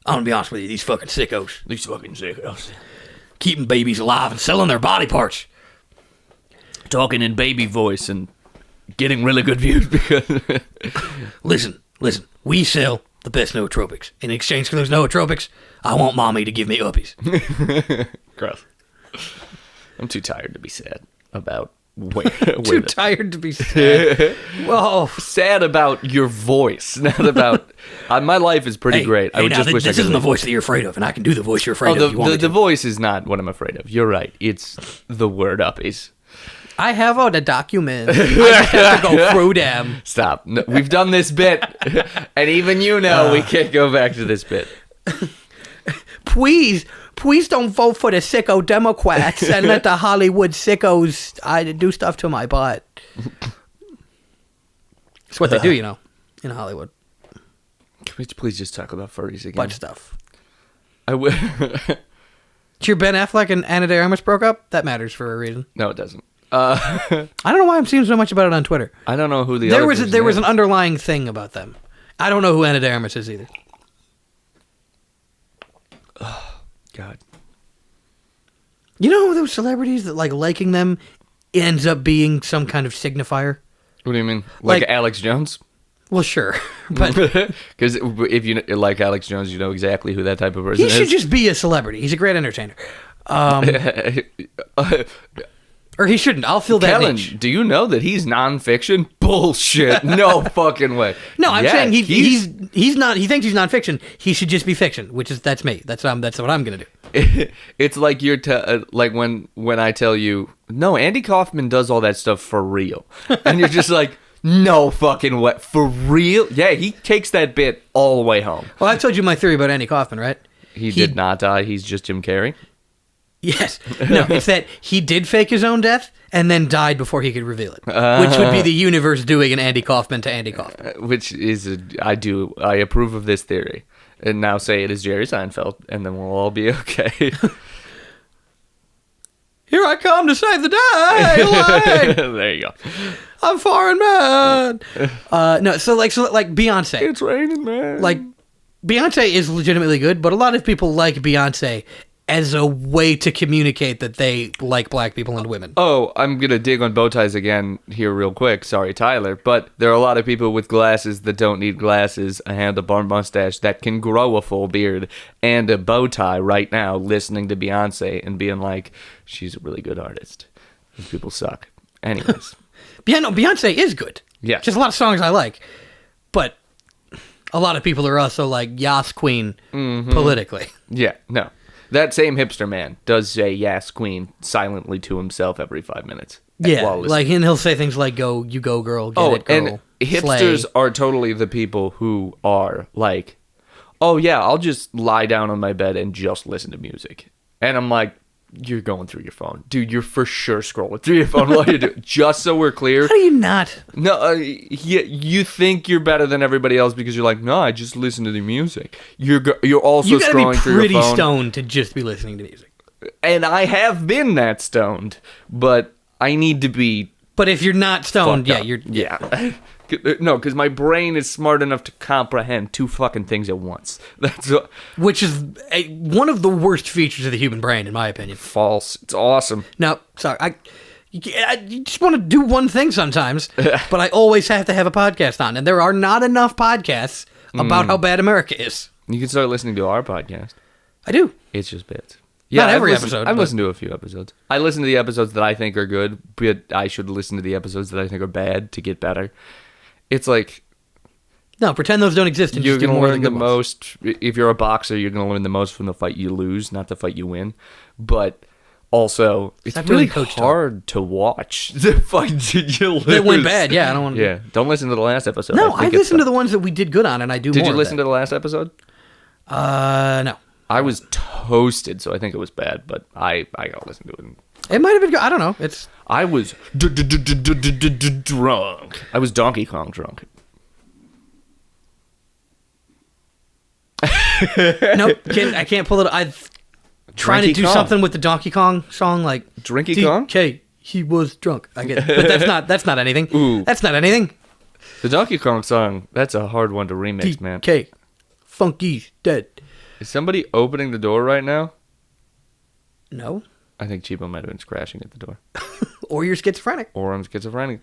I'm going to be honest with you, these fucking sickos. These fucking sickos. Keeping babies alive and selling their body parts. Talking in baby voice and getting really good views because... Listen. We sell the best nootropics. In exchange for those nootropics, I want mommy to give me uppies. Gross. I'm too tired to be sad about tired to be sad. Well, sad about your voice, not about. My life is pretty great. I would just wish this isn't the voice that you're afraid of, and I can do the voice you're afraid of. The voice is not what I'm afraid of. You're right. It's the word uppies. I have all the documents. I just have to go through them. Stop. No, we've done this bit, and even we can't go back to this bit. Please don't vote for the sicko Democrats and let the Hollywood sickos do stuff to my butt. It's what they do, in Hollywood. Can we please just talk about furries again? Butt stuff. I will. Did your Ben Affleck and Ana de Armas broke up? That matters for a reason. No, it doesn't. I don't know why I'm seeing so much about it on Twitter. I don't know who there was an underlying thing about them. I don't know who Ana de Armas is either. Oh, God. You know those celebrities that liking them ends up being some kind of signifier? What do you mean? Like Alex Jones? Well, sure. But because if you like Alex Jones, you know exactly who that type of person is. He should just be a celebrity. He's a great entertainer. Or he shouldn't. I'll fill that niche. Do you know that he's nonfiction? Bullshit. No fucking way. No, I'm saying he's not. He thinks he's nonfiction. He should just be fiction, that's me. That's what I'm gonna do. It's like like when I tell you, no, Andy Kaufman does all that stuff for real, and you're just like, no fucking way, for real? Yeah, he takes that bit all the way home. Well, I told you my theory about Andy Kaufman, right? He did not die. He's just Jim Carrey. Yes. No, it's that he did fake his own death and then died before he could reveal it. Which would be the universe doing an Andy Kaufman to Andy Kaufman. Which is, I approve of this theory. And now say it is Jerry Seinfeld, and then we'll all be okay. Here I come to save the day. There you go. I'm foreign man. No, so like Beyonce. It's raining, man. Like, Beyonce is legitimately good, but a lot of people like Beyonce as a way to communicate that they like black people and women. Oh, I'm going to dig on bow ties again here real quick. Sorry, Tyler. But there are a lot of people with glasses that don't need glasses, a handlebar mustache that can grow a full beard, and a bow tie right now listening to Beyonce and being like, she's a really good artist. These people suck. Anyways. Yeah, no, Beyonce is good. Yeah. Just a lot of songs I like. But a lot of people are also like, Yas Queen, politically. Yeah, no. That same hipster man does say "Yes, Queen" silently to himself every 5 minutes. Yeah, like, and he'll say things like, "Go, you go, girl, get it, girl." And hipsters are totally the people who are like, "Oh yeah, I'll just lie down on my bed and just listen to music." And I'm like, "You're going through your phone, dude. You're for sure scrolling through your phone while you do." Just so we're clear. How do you not? No, you think you're better than everybody else because you're like, no, I just listen to the music. You're also scrolling through your phone. You gotta be pretty stoned to just be listening to music. And I have been that stoned, but I need to be. But if you're not stoned, yeah, you're. Yeah. No, because my brain is smart enough to comprehend two fucking things at once. That's which is one of the worst features of the human brain, in my opinion. False. It's awesome. No, sorry. I just want to do one thing sometimes, but I always have to have a podcast on, and there are not enough podcasts about how bad America is. You can start listening to our podcast. I do. It's just bits. Yeah, not every episode. I've listened to a few episodes. I listen to the episodes that I think are good, but I should listen to the episodes that I think are bad to get better. It's like... No, pretend those don't exist and you're just do going to more learn the ones. most... If you're a boxer, you're going to learn the most from the fight you lose, not the fight you win. But also, it's really hard to watch the fights that you lose. They went bad, yeah. I don't want to... Yeah, don't listen to the last episode. No, I listened to the ones that we did good on, and I do more Did you listen to the last episode? No. I was toasted, so I think it was bad, but I got to listen to it. It might have been good. I don't know. I was drunk. I was Donkey Kong drunk. Nope, I can't pull it. I'm trying to do something with the Donkey Kong song, like Drinky Kong. Okay, he was drunk. I get it, but that's not anything. Ooh. That's not anything. The Donkey Kong song. That's a hard one to remix, man. Okay, Funky's dead. Is somebody opening the door right now? No. I think Chibo might have been crashing at the door. Or you're schizophrenic. Or I'm schizophrenic.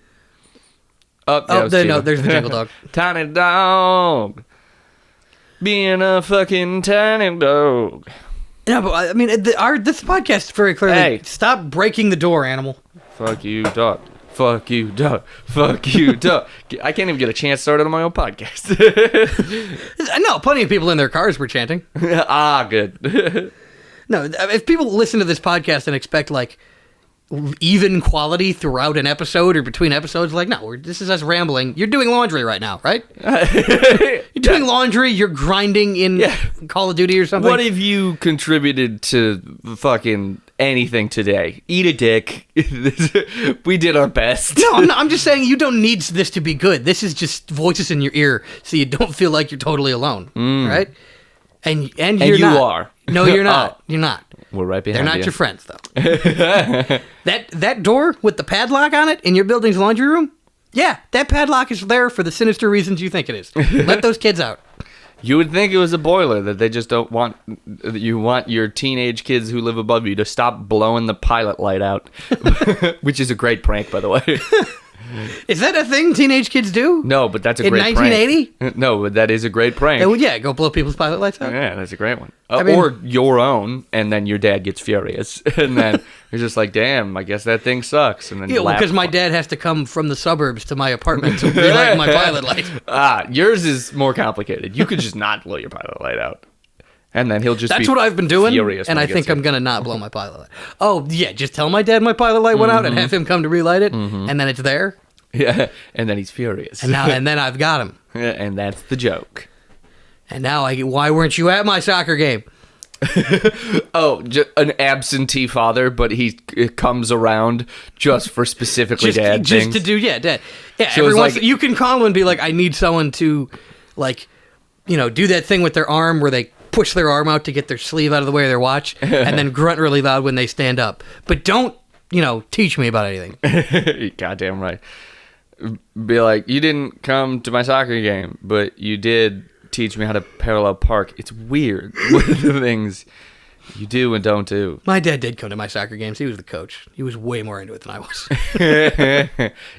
There's the Jingle Dog. Tiny dog. Being a fucking tiny dog. No, but I mean, this podcast very clearly. Hey. Stop breaking the door, animal. Fuck you, dog. Fuck you, dog. Fuck you, dog. I can't even get a chance started on my own podcast. No, plenty of people in their cars were chanting. Good. No, if people listen to this podcast and expect, like, even quality throughout an episode or between episodes, like, no, this is us rambling. You're doing laundry right now, right? You're doing laundry, you're grinding in Call of Duty or something. What have you contributed to fucking anything today? Eat a dick. We did our best. No, I'm just saying you don't need this to be good. This is just voices in your ear so you don't feel like you're totally alone, right? And you're you not. are. No, you're not. You're not. We're right behind you. They're not your friends, though. That door with the padlock on it in your building's laundry room, yeah, that padlock is there for the sinister reasons you think it is. Let those kids out. You would think it was a boiler, that they just don't want... You want your teenage kids who live above you to stop blowing the pilot light out. Which is a great prank, by the way. Is that a thing teenage kids do? No, but that's a in great 1980? prank. No, but that is a great prank. Yeah, go blow people's pilot lights out. Yeah, that's a great one. I mean, or your own, and then your dad gets furious. And then you're just like, damn, I guess that thing sucks. And then because my dad has to come from the suburbs to my apartment to relight my pilot light. Yours is more complicated. You could just not blow your pilot light out. And then he'll just That's what I've been doing, furious and I think I'm going to not blow my pilot light. Oh, yeah, just tell my dad my pilot light went out and have him come to relight it, and then it's there. Yeah, and then he's furious. And then I've got him. And that's the joke. And now why weren't you at my soccer game? An absentee father, but he comes around just for specifically dad just things. to do dad. Yeah, So every it's once like- you can call him and be like, I need someone to, like, do that thing with their arm where they push their arm out to get their sleeve out of the way of their watch, and then grunt really loud when they stand up. But don't teach me about anything. Goddamn right. Be like, you didn't come to my soccer game, but you did teach me how to parallel park. It's weird what are the things you do and don't do. My dad did come to my soccer games. He was the coach. He was way more into it than I was.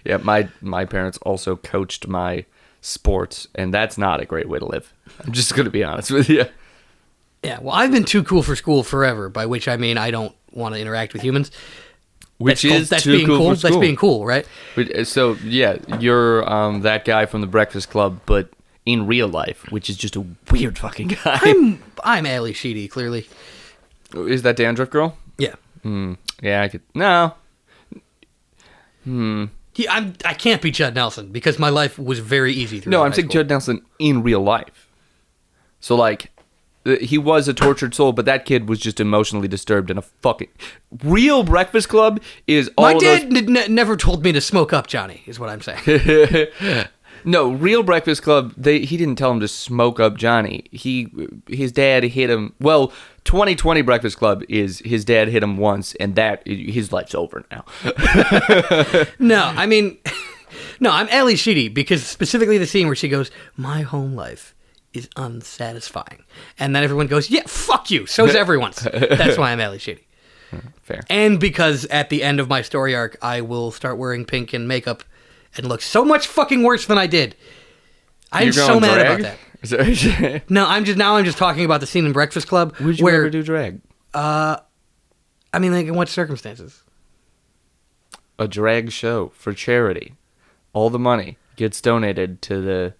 Yeah, my parents also coached my sports, and that's not a great way to live. I'm just going to be honest with you. Yeah, well, I've been too cool for school forever, by which I mean I don't want to interact with humans. Which That's too being cool for That's school. being cool, right? So, yeah, you're that guy from the Breakfast Club, but in real life, which is just a weird fucking guy. I'm Ali Sheedy, clearly. Is that Dandruff Girl? Yeah. Yeah, I could... No. Yeah, I can't be Judd Nelson because my life was very easy through No, high I'm saying school. Judd Nelson in real life. So, like, he was a tortured soul, but that kid was just emotionally disturbed in a fucking... Real Breakfast Club is all My of dad those... never told me to smoke up, Johnny, is what I'm saying. No, Real Breakfast Club, he didn't tell him to smoke up Johnny. His dad hit him... Well, 2020 Breakfast Club is his dad hit him once, and his life's over now. No, I mean... No, I'm Ali Sheedy because specifically the scene where she goes, my home life is unsatisfying. And then everyone goes, yeah, fuck you. So's everyone's. That's why I'm Ali Sheedy. Fair. And because at the end of my story arc, I will start wearing pink and makeup and look so much fucking worse than I did. I'm so mad about that. No, I'm just talking about the scene in Breakfast Club. Would you ever do drag? I mean, like, in what circumstances? A drag show for charity. All the money gets donated to the...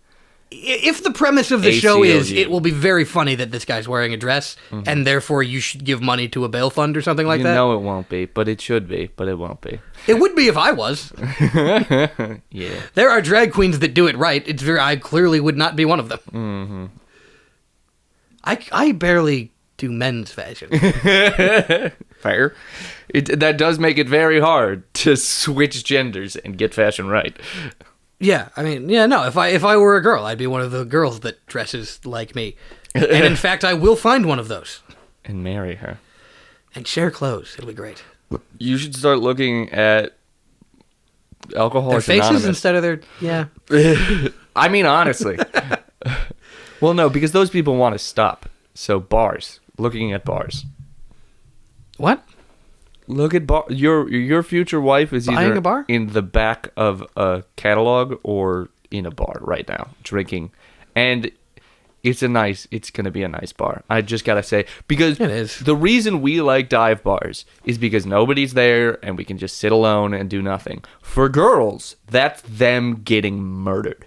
If the premise of the show is ACLU. it will be very funny that this guy's wearing a dress, and therefore you should give money to a bail fund or something like that. You know it won't be, but it should be, but it won't be. It would be if I was. Yeah. There are drag queens that do it right. I clearly would not be one of them. Mm-hmm. I barely do men's fashion. Fair. That does make it very hard to switch genders and get fashion right. Yeah, I mean, yeah, no. If I were a girl, I'd be one of the girls that dresses like me. And in fact, I will find one of those And marry her. and share clothes. It'll be great. You should start looking at Alcoholics Their faces Anonymous. instead of their I mean, honestly. Well, no, because those people want to stop. So bars. Looking at bars. What? Look at bar. Your future wife is Buying either a bar? in the back of a catalog or in a bar right now drinking, and it's gonna be a nice bar. I just gotta say, because It is. the reason we like dive bars is because nobody's there and we can just sit alone and do nothing. For girls, that's them getting murdered.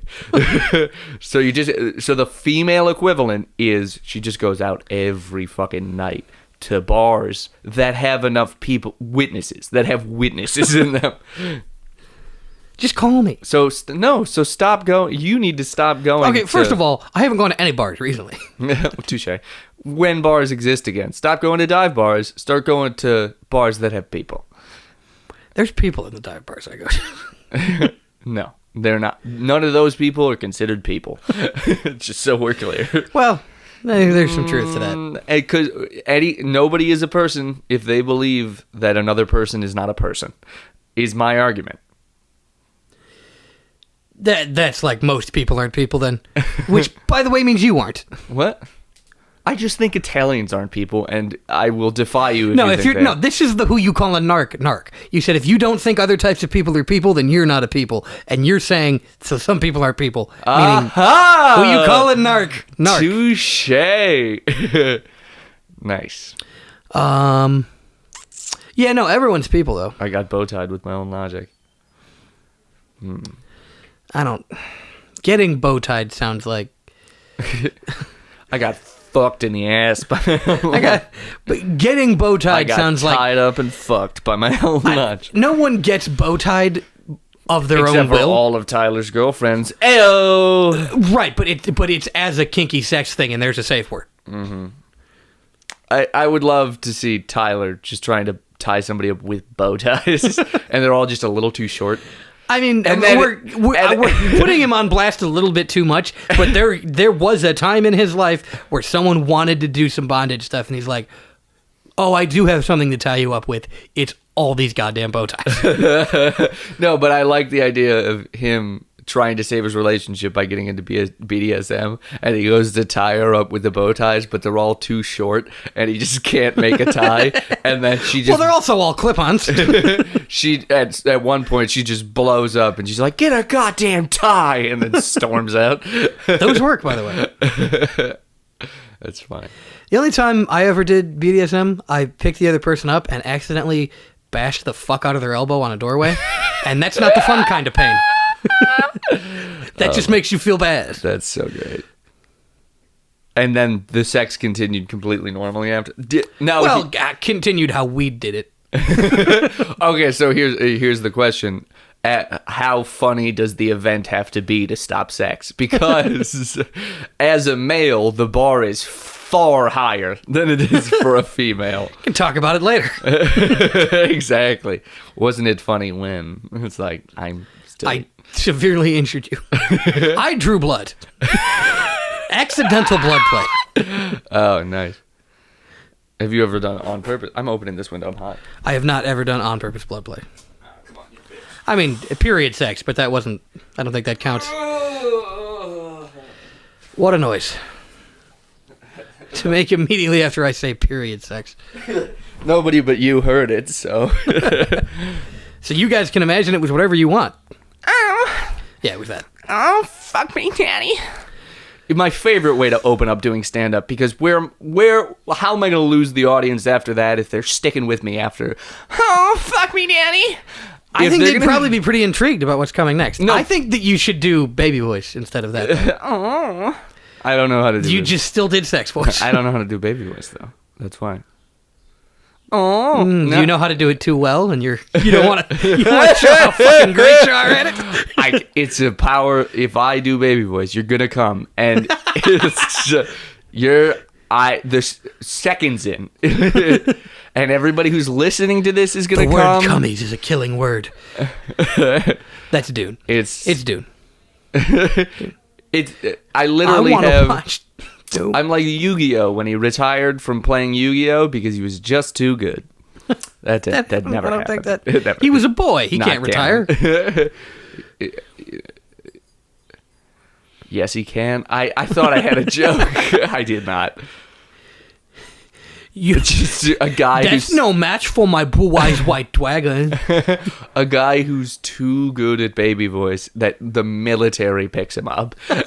So the female equivalent is she just goes out every fucking night to bars that have enough witnesses in them. Just call me. So stop going. You need to stop going. Okay, first of all, I haven't gone to any bars recently. Touche. When bars exist again, stop going to dive bars. Start going to bars that have people. There's people in the dive bars I go to. No, they're not. None of those people are considered people. Just so we're clear. Well, there's some truth to that. Because nobody is a person if they believe that another person is not a person, is my argument. That's like most people aren't people then. Which, by the way, means you aren't. What? I just think Italians aren't people, and I will defy you if No, you if think you're that. no, this is the who you call a narc. You said if you don't think other types of people are people, then you're not a people, and you're saying so some people are people. Meaning Aha! who you call a narc. Touche. Nice. Yeah, no, everyone's people though. I got bow tied with my own logic. I don't. Getting bow tied sounds like I got fucked in the ass by my own but getting bow I tied got sounds like tied up and fucked by my own logic. no one gets bow tied of their Except own for will. all of Tyler's girlfriends. Ayo! Right, but it's as a kinky sex thing, and there's a safe word. I would love to see Tyler just trying to tie somebody up with bow ties, and they're all just a little too short. I mean, we're putting him on blast a little bit too much, but there was a time in his life where someone wanted to do some bondage stuff, and he's like, oh, I do have something to tie you up with. It's all these goddamn bow ties. No, but I like the idea of him trying to save his relationship by getting into BDSM, and he goes to tie her up with the bow ties, but they're all too short, and he just can't make a tie, and then she just... Well, they're also all clip-ons. She, at one point, she just blows up, and she's like, get a goddamn tie, and then storms out. Those work, by the way. That's funny. The only time I ever did BDSM, I picked the other person up and accidentally bashed the fuck out of their elbow on a doorway, and that's not the fun kind of pain. That just makes you feel bad. That's so great. And then the sex continued completely normally after. Continued how we did it. Okay, so here's the question: how funny does the event have to be to stop sex? Because as a male, the bar is far higher than it is for a female. We can talk about it later. Exactly. Wasn't it funny when it's like I severely injured you. I drew blood. Accidental blood play. Oh, nice. Have you ever done it on purpose? I'm opening this window. I'm hot. I have not ever done on purpose blood play. Oh, come on, you bitch. I mean, period sex, but that wasn't... I don't think that counts. What a noise. To make immediately after I say period sex. Nobody but you heard it, so... So you guys can imagine it was whatever you want. Oh. Yeah, it was that. Oh, fuck me, daddy. My favorite way to open up doing stand-up, because how am I going to lose the audience after that if they're sticking with me after, oh, fuck me, daddy? I think they'd probably be pretty intrigued about what's coming next. No. I think that you should do baby voice instead of that. Oh. I don't know how to do You just still did sex voice. I don't know how to do baby voice, though. That's fine. Oh, no. You know how to do it too well, and you don't want to show how fucking great you are at it. It's a power. If I do baby voice, you're gonna come, and there's seconds in, and everybody who's listening to this is gonna come. The word "cummies" is a killing word. That's Dune. It's Dune. I literally have. Watch. I'm like Yu-Gi-Oh! When he retired from playing Yu-Gi-Oh! Because he was just too good. That never happened. He was a boy. He can't retire. Yes, he can. I thought I had a joke. I did not. You just a guy. That's no match for my blue-eyes white dragon. A guy who's too good at baby voice that the military picks him up, and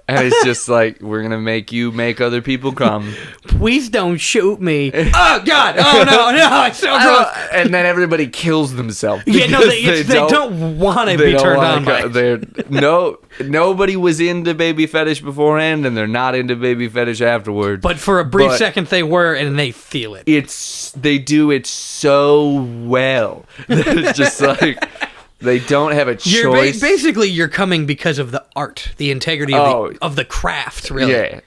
it's just like, we're gonna make you make other people come. Please don't shoot me. Oh God! Oh no! It's so gross. And then everybody kills themselves. Yeah, no, they don't want to be turned on by it. Nobody was into baby fetish beforehand, and they're not into baby fetish afterwards. But for a brief second, they were, and they feel it. They do it so well. It's just like they don't have a choice. Basically, you're coming because of the art, the integrity of the craft, really. Yeah.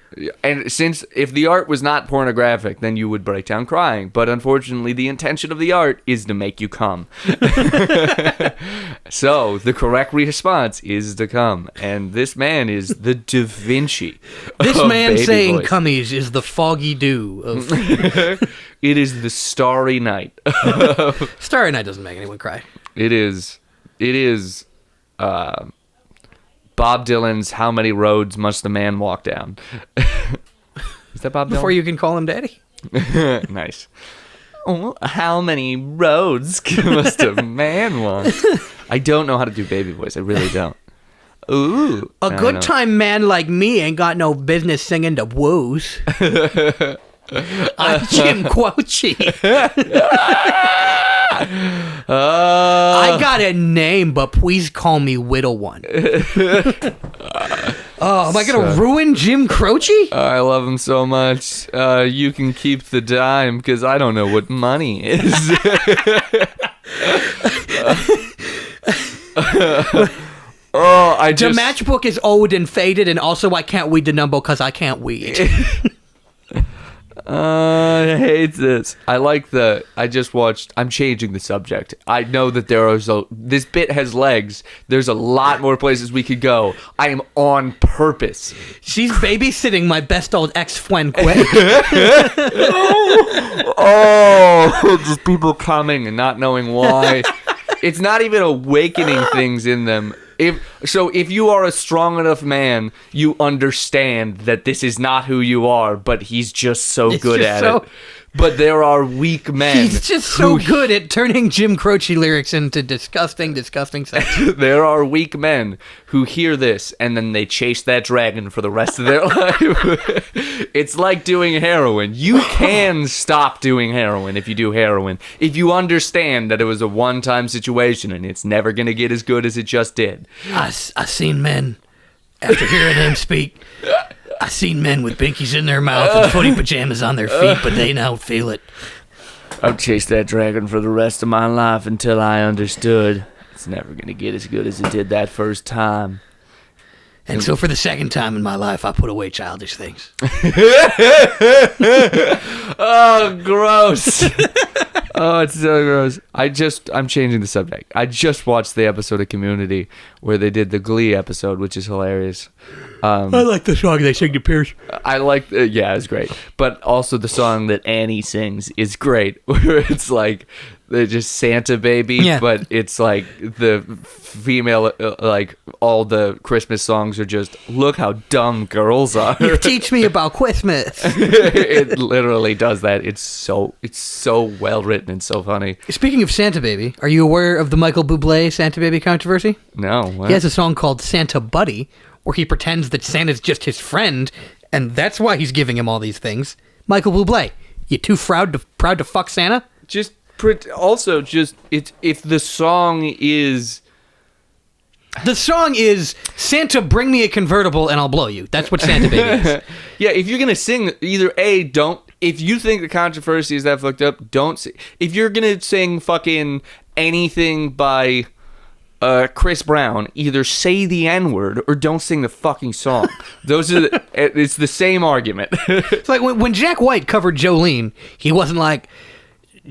And since if the art was not pornographic, then you would break down crying. But unfortunately, the intention of the art is to make you come. So the correct response is to come. And this man is the Da Vinci. This man saying cummies is the foggy dew of... It is the starry night. Starry night doesn't make anyone cry. It is Bob Dylan's "How Many Roads Must a Man Walk Down?" Is that Bob Dylan? Before you can call him daddy. Nice. Oh, how many roads must a man walk? I don't know how to do baby voice. I really don't. Ooh. A good time man like me ain't got no business singing the woos. I'm Jim Quochi. I got a name, but please call me Widow One. Oh, am I going to ruin Jim Croce? I love him so much. You can keep the dime, because I don't know what money is. The matchbook is old and faded, and also I can't weed the number because I can't weed. I hate this. I'm changing the subject. I know that this bit has legs. There's a lot more places we could go. I am on purpose. She's babysitting my best old ex-friend. Oh, just people coming and not knowing why. It's not even awakening things in them. If you are a strong enough man, you understand that this is not who you are, but he's just so good at it. But there are weak men. He's just so good at turning Jim Croce lyrics into disgusting sex. There are weak men who hear this and then they chase that dragon for the rest of their life. It's like doing heroin. You can stop doing heroin if you do heroin. If you understand that it was a one-time situation and it's never going to get as good as it just did. I seen men, after hearing him speak, I seen men with binkies in their mouth and footy pajamas on their feet, but they don't feel it. I've chased that dragon for the rest of my life until I understood it's never going to get as good as it did that first time. And so for the second time in my life, I put away childish things. Oh, gross. Oh, it's so gross. I'm changing the subject. I just watched the episode of Community where they did the Glee episode, which is hilarious. I like the song they sing to Pierce. I like, yeah, it's great. But also the song that Annie sings is great, where it's like they're just Santa Baby, but it's like the female, like all the Christmas songs are just, look how dumb girls are. You teach me about Christmas. It literally does that. It's so well written and so funny. Speaking of Santa Baby, are you aware of the Michael Bublé Santa Baby controversy? No. What? He has a song called Santa Buddy, where he pretends that Santa's just his friend, and that's why he's giving him all these things. Michael Bublé, you too proud to fuck Santa? Also, if the song is... The song is, Santa, bring me a convertible and I'll blow you. That's what Santa Baby is. Yeah, if you're going to sing, either A, don't... If you think the controversy is that fucked up, don't sing. If you're going to sing fucking anything by Chris Brown, either say the N-word or don't sing the fucking song. It's the same argument. It's like when Jack White covered Jolene, he wasn't like...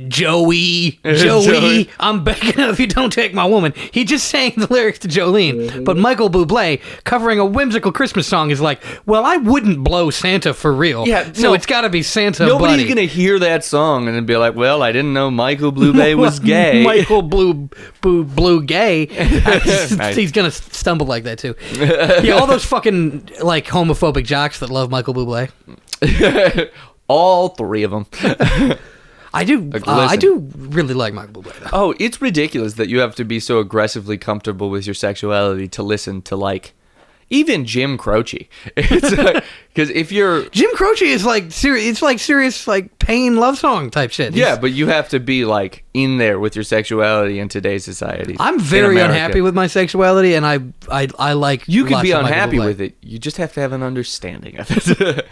Joey, I'm begging if you don't take my woman. He just sang the lyrics to Jolene. Mm-hmm. But Michael Bublé covering a whimsical Christmas song is like, well, I wouldn't blow Santa for real. Yeah, so it's got to be Santa. Nobody's Buddy. Gonna hear that song and then be like, well, I didn't know Michael Bublé was gay. Michael Blue gay. Nice. He's gonna stumble like that too. Yeah, all those fucking like homophobic jocks that love Michael Bublé. All three of them. I do really like Michael Bublé, though. Oh, it's ridiculous that you have to be so aggressively comfortable with your sexuality to listen to, like, even Jim Croce. It's like, because if you're... Jim Croce is like, it's like serious, like, pain love song type shit. Yeah, but you have to be, like, in there with your sexuality in today's society. I'm very unhappy with my sexuality, and I like... You can be unhappy with it. You just have to have an understanding of it.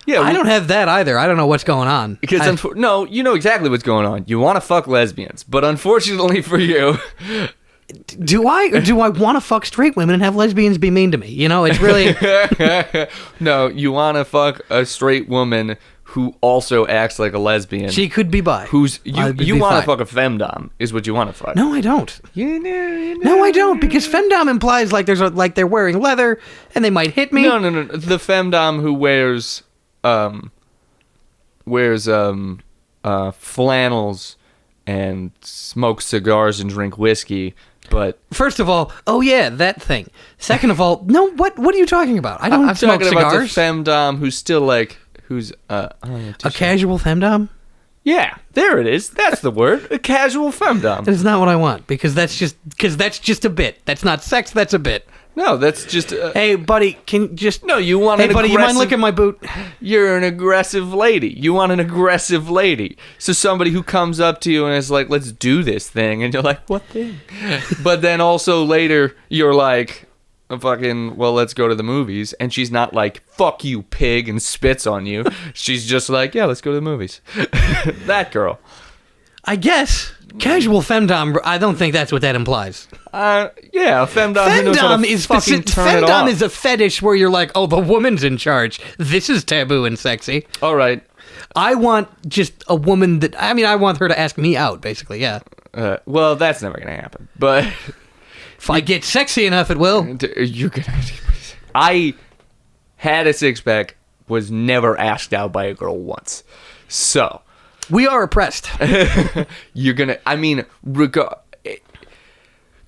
Yeah, I don't have that either. I don't know what's going on. Because no, you know exactly what's going on. You want to fuck lesbians, but unfortunately for you, do I want to fuck straight women and have lesbians be mean to me? You know, it's really no. You want to fuck a straight woman who also acts like a lesbian. She could be bi. You want to fuck a femdom is what you want to fuck. No, I don't. No, I don't, because femdom implies like they're wearing leather and they might hit me. No. The femdom who wears flannels and smokes cigars and drink whiskey, but first of all, oh yeah, that thing. Second of all, no, what are you talking about? I don't smoke cigars. I'm talking about the femdom who's still like, who's a casual femdom? Yeah, there it is. That's the word. A casual femdom. That is not what I want, because that's just a bit. That's not sex, that's a bit. No, that's just... hey, buddy, can you just... No, you want Hey, buddy, you mind licking my boot? You're an aggressive lady. You want an aggressive lady. So somebody who comes up to you and is like, let's do this thing. And you're like, what thing? But then also later, you're like, fucking, well, let's go to the movies. And she's not like, fuck you, pig, and spits on you. She's just like, yeah, let's go to the movies. That girl. I guess... Casual femdom, I don't think that's what that implies. Yeah, femdom is a fetish where you're like, oh, the woman's in charge. This is taboo and sexy. All right. I want just a woman that... I mean, I want her to ask me out, basically, yeah. Well, that's never going to happen. But... If I get sexy enough, it will. You're going to... I had a six-pack, was never asked out by a girl once. So... We are oppressed. You're going to... I mean,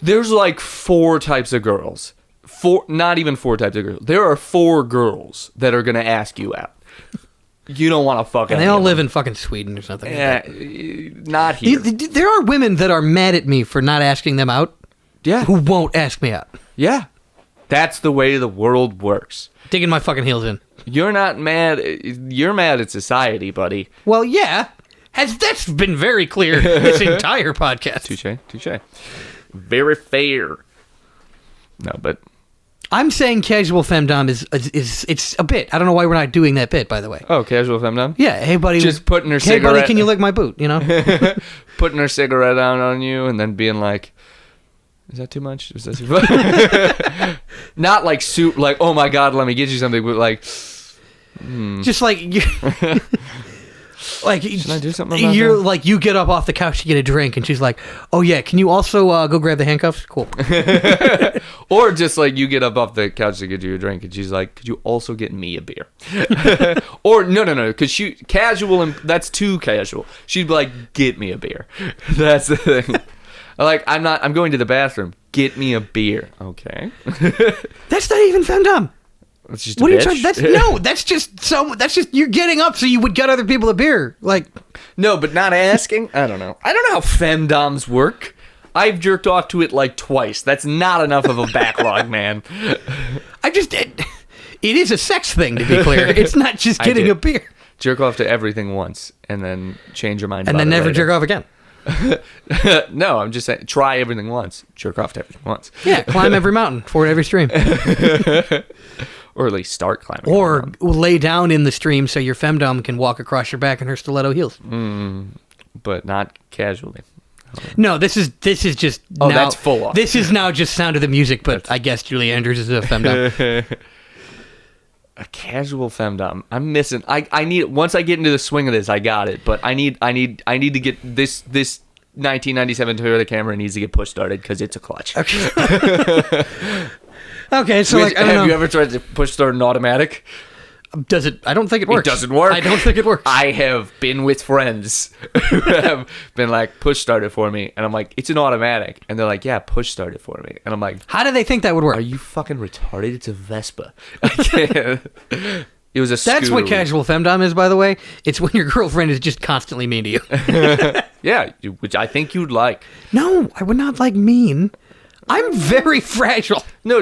there's like 4 types of girls. Not even 4 types of girls. There are 4 girls that are going to ask you out. You don't want to fuck And they all live in fucking Sweden or something. Yeah, not here. There are women that are mad at me for not asking them out. Yeah. Who won't ask me out. Yeah. That's the way the world works. Digging my fucking heels in. You're not mad. You're mad at society, buddy. Well, yeah. That's been very clear this entire podcast. Touche. Very fair. No, but... I'm saying Casual Fem Dom is it's a bit. I don't know why we're not doing that bit, by the way. Oh, Casual Fem Dom? Yeah, hey buddy. Just putting her hey cigarette... buddy, can you lick my boot, you know? Putting her cigarette down on you and then being like, is that too much? Is that too much? Not like, oh my God, let me get you something, but like... Just like... Like, should I do something about you're that? like, you get up off the couch to get a drink, and she's like, "Oh yeah, can you also go grab the handcuffs?" Cool. Or just like you get up off the couch to get you a drink, and she's like, "Could you also get me a beer?" Or no, because she casual and that's too casual. She'd be like, "Get me a beer." That's the thing. Like, I'm going to the bathroom. Get me a beer. Okay. That's not even femdom. It's just what a are you bitch. trying? That's just you're getting up so you would get other people a beer. Like, no, but not asking. I don't know how femdoms work. I've jerked off to it like twice. That's not enough of a backlog, man. It is a sex thing, to be clear. It's not just getting a beer. Jerk off to everything once and then change your mind. And then never jerk off again. No, I'm just saying, try everything once. Jerk off to everything once. Yeah, climb every mountain, ford every stream. Or at least start climbing. Or lay down in the stream so your femdom can walk across your back in her stiletto heels. But not casually. No, this is just now, that's full on. This is now just Sound of the Music, but I guess Julie Andrews is a femdom. A casual femdom. I'm missing. I need, once I get into the swing of this, I got it. But I need to get this 1997 Toyota Camry needs to get push started because it's a clutch. Okay. Okay, so like, I don't know. Have you ever tried to push start an automatic? Does it? I don't think it works. It doesn't work. I don't think it works. I have been with friends who have been like, push start it for me. And I'm like, it's an automatic. And they're like, yeah, push start it for me. And I'm like, how do they think that would work? Are you fucking retarded? It's a Vespa. I can't. It was a That's what casual femdom is, by the way. It's when your girlfriend is just constantly mean to you. Yeah, which I think you'd like. No, I would not like mean. I'm very fragile. No,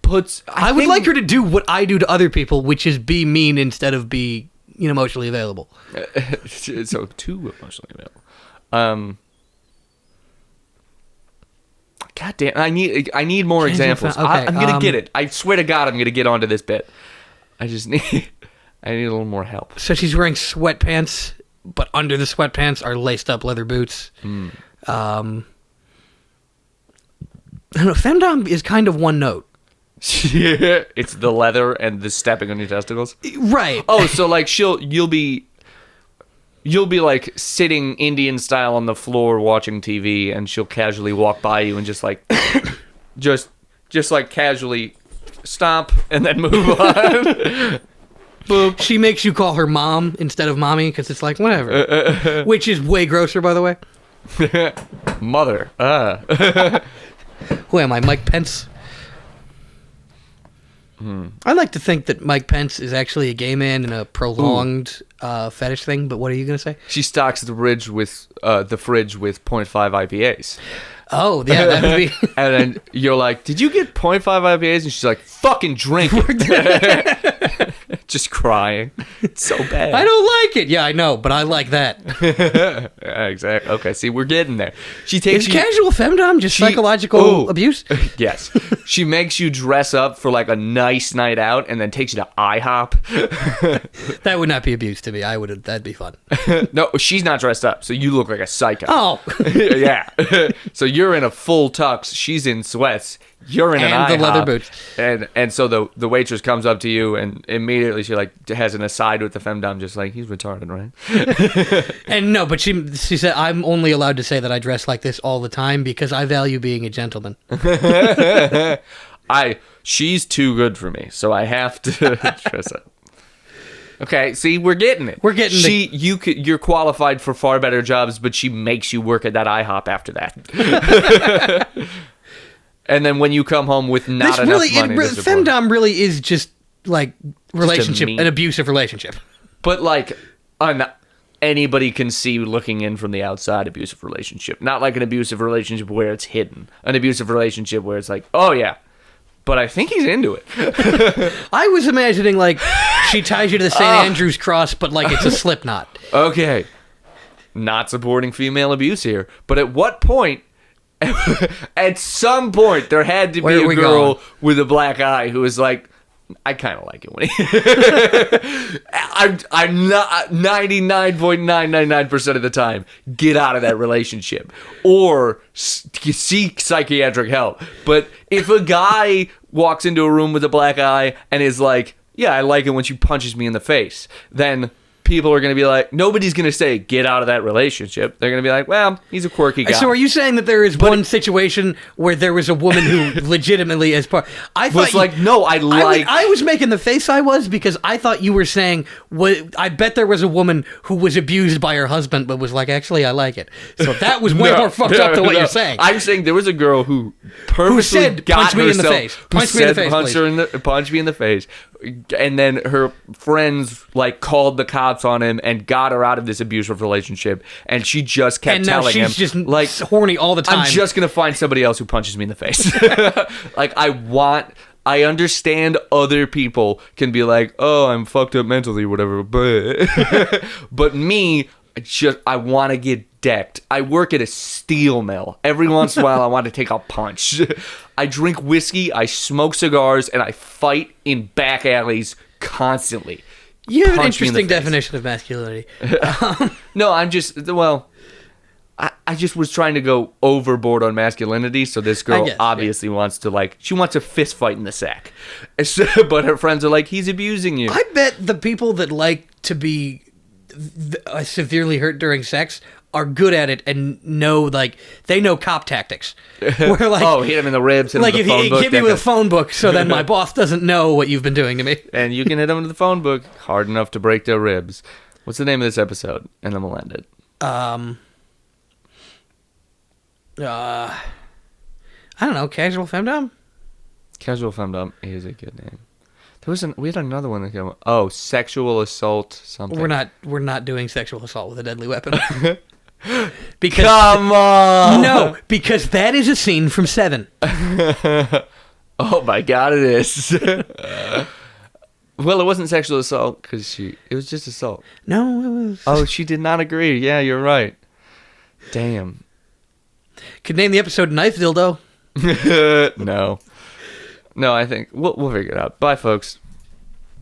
puts. I would like her to do what I do to other people, which is be mean instead of be emotionally available. So too emotionally available. God damn! I need more examples. Okay, I'm gonna get it. I swear to God, I'm gonna get onto this bit. I just need. I need a little more help. So she's wearing sweatpants, but under the sweatpants are laced up leather boots. I don't know. Femdom is kind of one note. Yeah, it's the leather and the stepping on your testicles. Right. Oh, so like you'll be like sitting Indian style on the floor watching TV, and she'll casually walk by you and just like just like casually stomp and then move on. Boop. She makes you call her mom instead of mommy because it's like whatever, which is way grosser, by the way. Mother. Who am I, Mike Pence? I like to think that Mike Pence is actually a gay man in a prolonged fetish thing, but what are you going to say? She stocks the fridge with 0.5 IPAs. Oh, yeah, that would be... And then you're like, did you get 0.5 IPAs? And she's like, fucking drink it. Just crying. It's so bad. I don't like it. Yeah, I know, but I like that. Yeah, exactly. Okay, see, we're getting there. She takes Is casual femdom just psychological abuse? Yes. She makes you dress up for like a nice night out and then takes you to IHOP. That would not be abuse to me. That'd be fun. No, she's not dressed up, so you look like a psycho. Oh. Yeah. So you're in a full tux, she's in sweats, you're in an IHOP. And the leather boots. And so the waitress comes up to you and immediately she like has an aside with the femdom, just like, he's retarded, right? And no, but she said, I'm only allowed to say that I dress like this all the time because I value being a gentleman. She's too good for me, so I have to dress up. Okay, see, we're getting it. You're qualified for far better jobs, but she makes you work at that IHOP after that. And then when you come home with not enough money, femdom really is just like relationship, an abusive relationship. But like, anybody can see looking in from the outside abusive relationship. Not like an abusive relationship where it's hidden. An abusive relationship where it's like, oh yeah, but I think he's into it. I was imagining like she ties you to the St. Andrew's cross, but like it's a slip knot. Okay. Not supporting female abuse here. But at what point, at some point, there had to be a girl with a black eye who was like, I kind of like it when he... I'm not 99.999% of the time, get out of that relationship or seek psychiatric help. But if a guy walks into a room with a black eye and is like, yeah, I like it when she punches me in the face, then people are going to be like, nobody's going to say, get out of that relationship. They're going to be like, well, he's a quirky guy. So are you saying that there is one situation where there was a woman who legitimately, as part... I was making the face I was because I thought you were saying, I bet there was a woman who was abused by her husband, but was like, actually, I like it. So that was way more fucked up than what you're saying. I'm saying there was a girl who purposely said, punch me in the face. Punch me in the face, please. Punch me in the face. And then her friends like called the cops on him and got her out of this abusive relationship, and she just kept telling him, she's just like, horny all the time. I'm just gonna find somebody else who punches me in the face. Like, I understand other people can be like, oh, I'm fucked up mentally, whatever, but me, I want to get decked. I work at a steel mill. Every once in a while, I want to take a punch. I drink whiskey, I smoke cigars, and I fight in back alleys constantly. You have an interesting definition of masculinity. No, I just was trying to go overboard on masculinity, so this girl obviously wants to, she wants a fist fight in the sack. But her friends are like, he's abusing you. I bet the people that like to be severely hurt during sex are good at it and know, they know cop tactics. Where, hit him in the ribs. Hit him with the phone book. Hit me with a phone book so then my boss doesn't know what you've been doing to me. And you can hit them with the phone book hard enough to break their ribs. What's the name of this episode? And then we'll end it. I don't know. Casual Fem Dom? Casual Fem Dom is a good name. We had another one that came up. Oh, sexual assault something. We're not doing sexual assault with a deadly weapon. Come on! No, because that is a scene from Seven. Oh my god, it is. Well, it wasn't sexual assault because it was just assault. No, it was... Oh, she did not agree. Yeah, you're right. Damn. Could name the episode Knife Dildo. No, I think we'll figure it out. Bye, folks.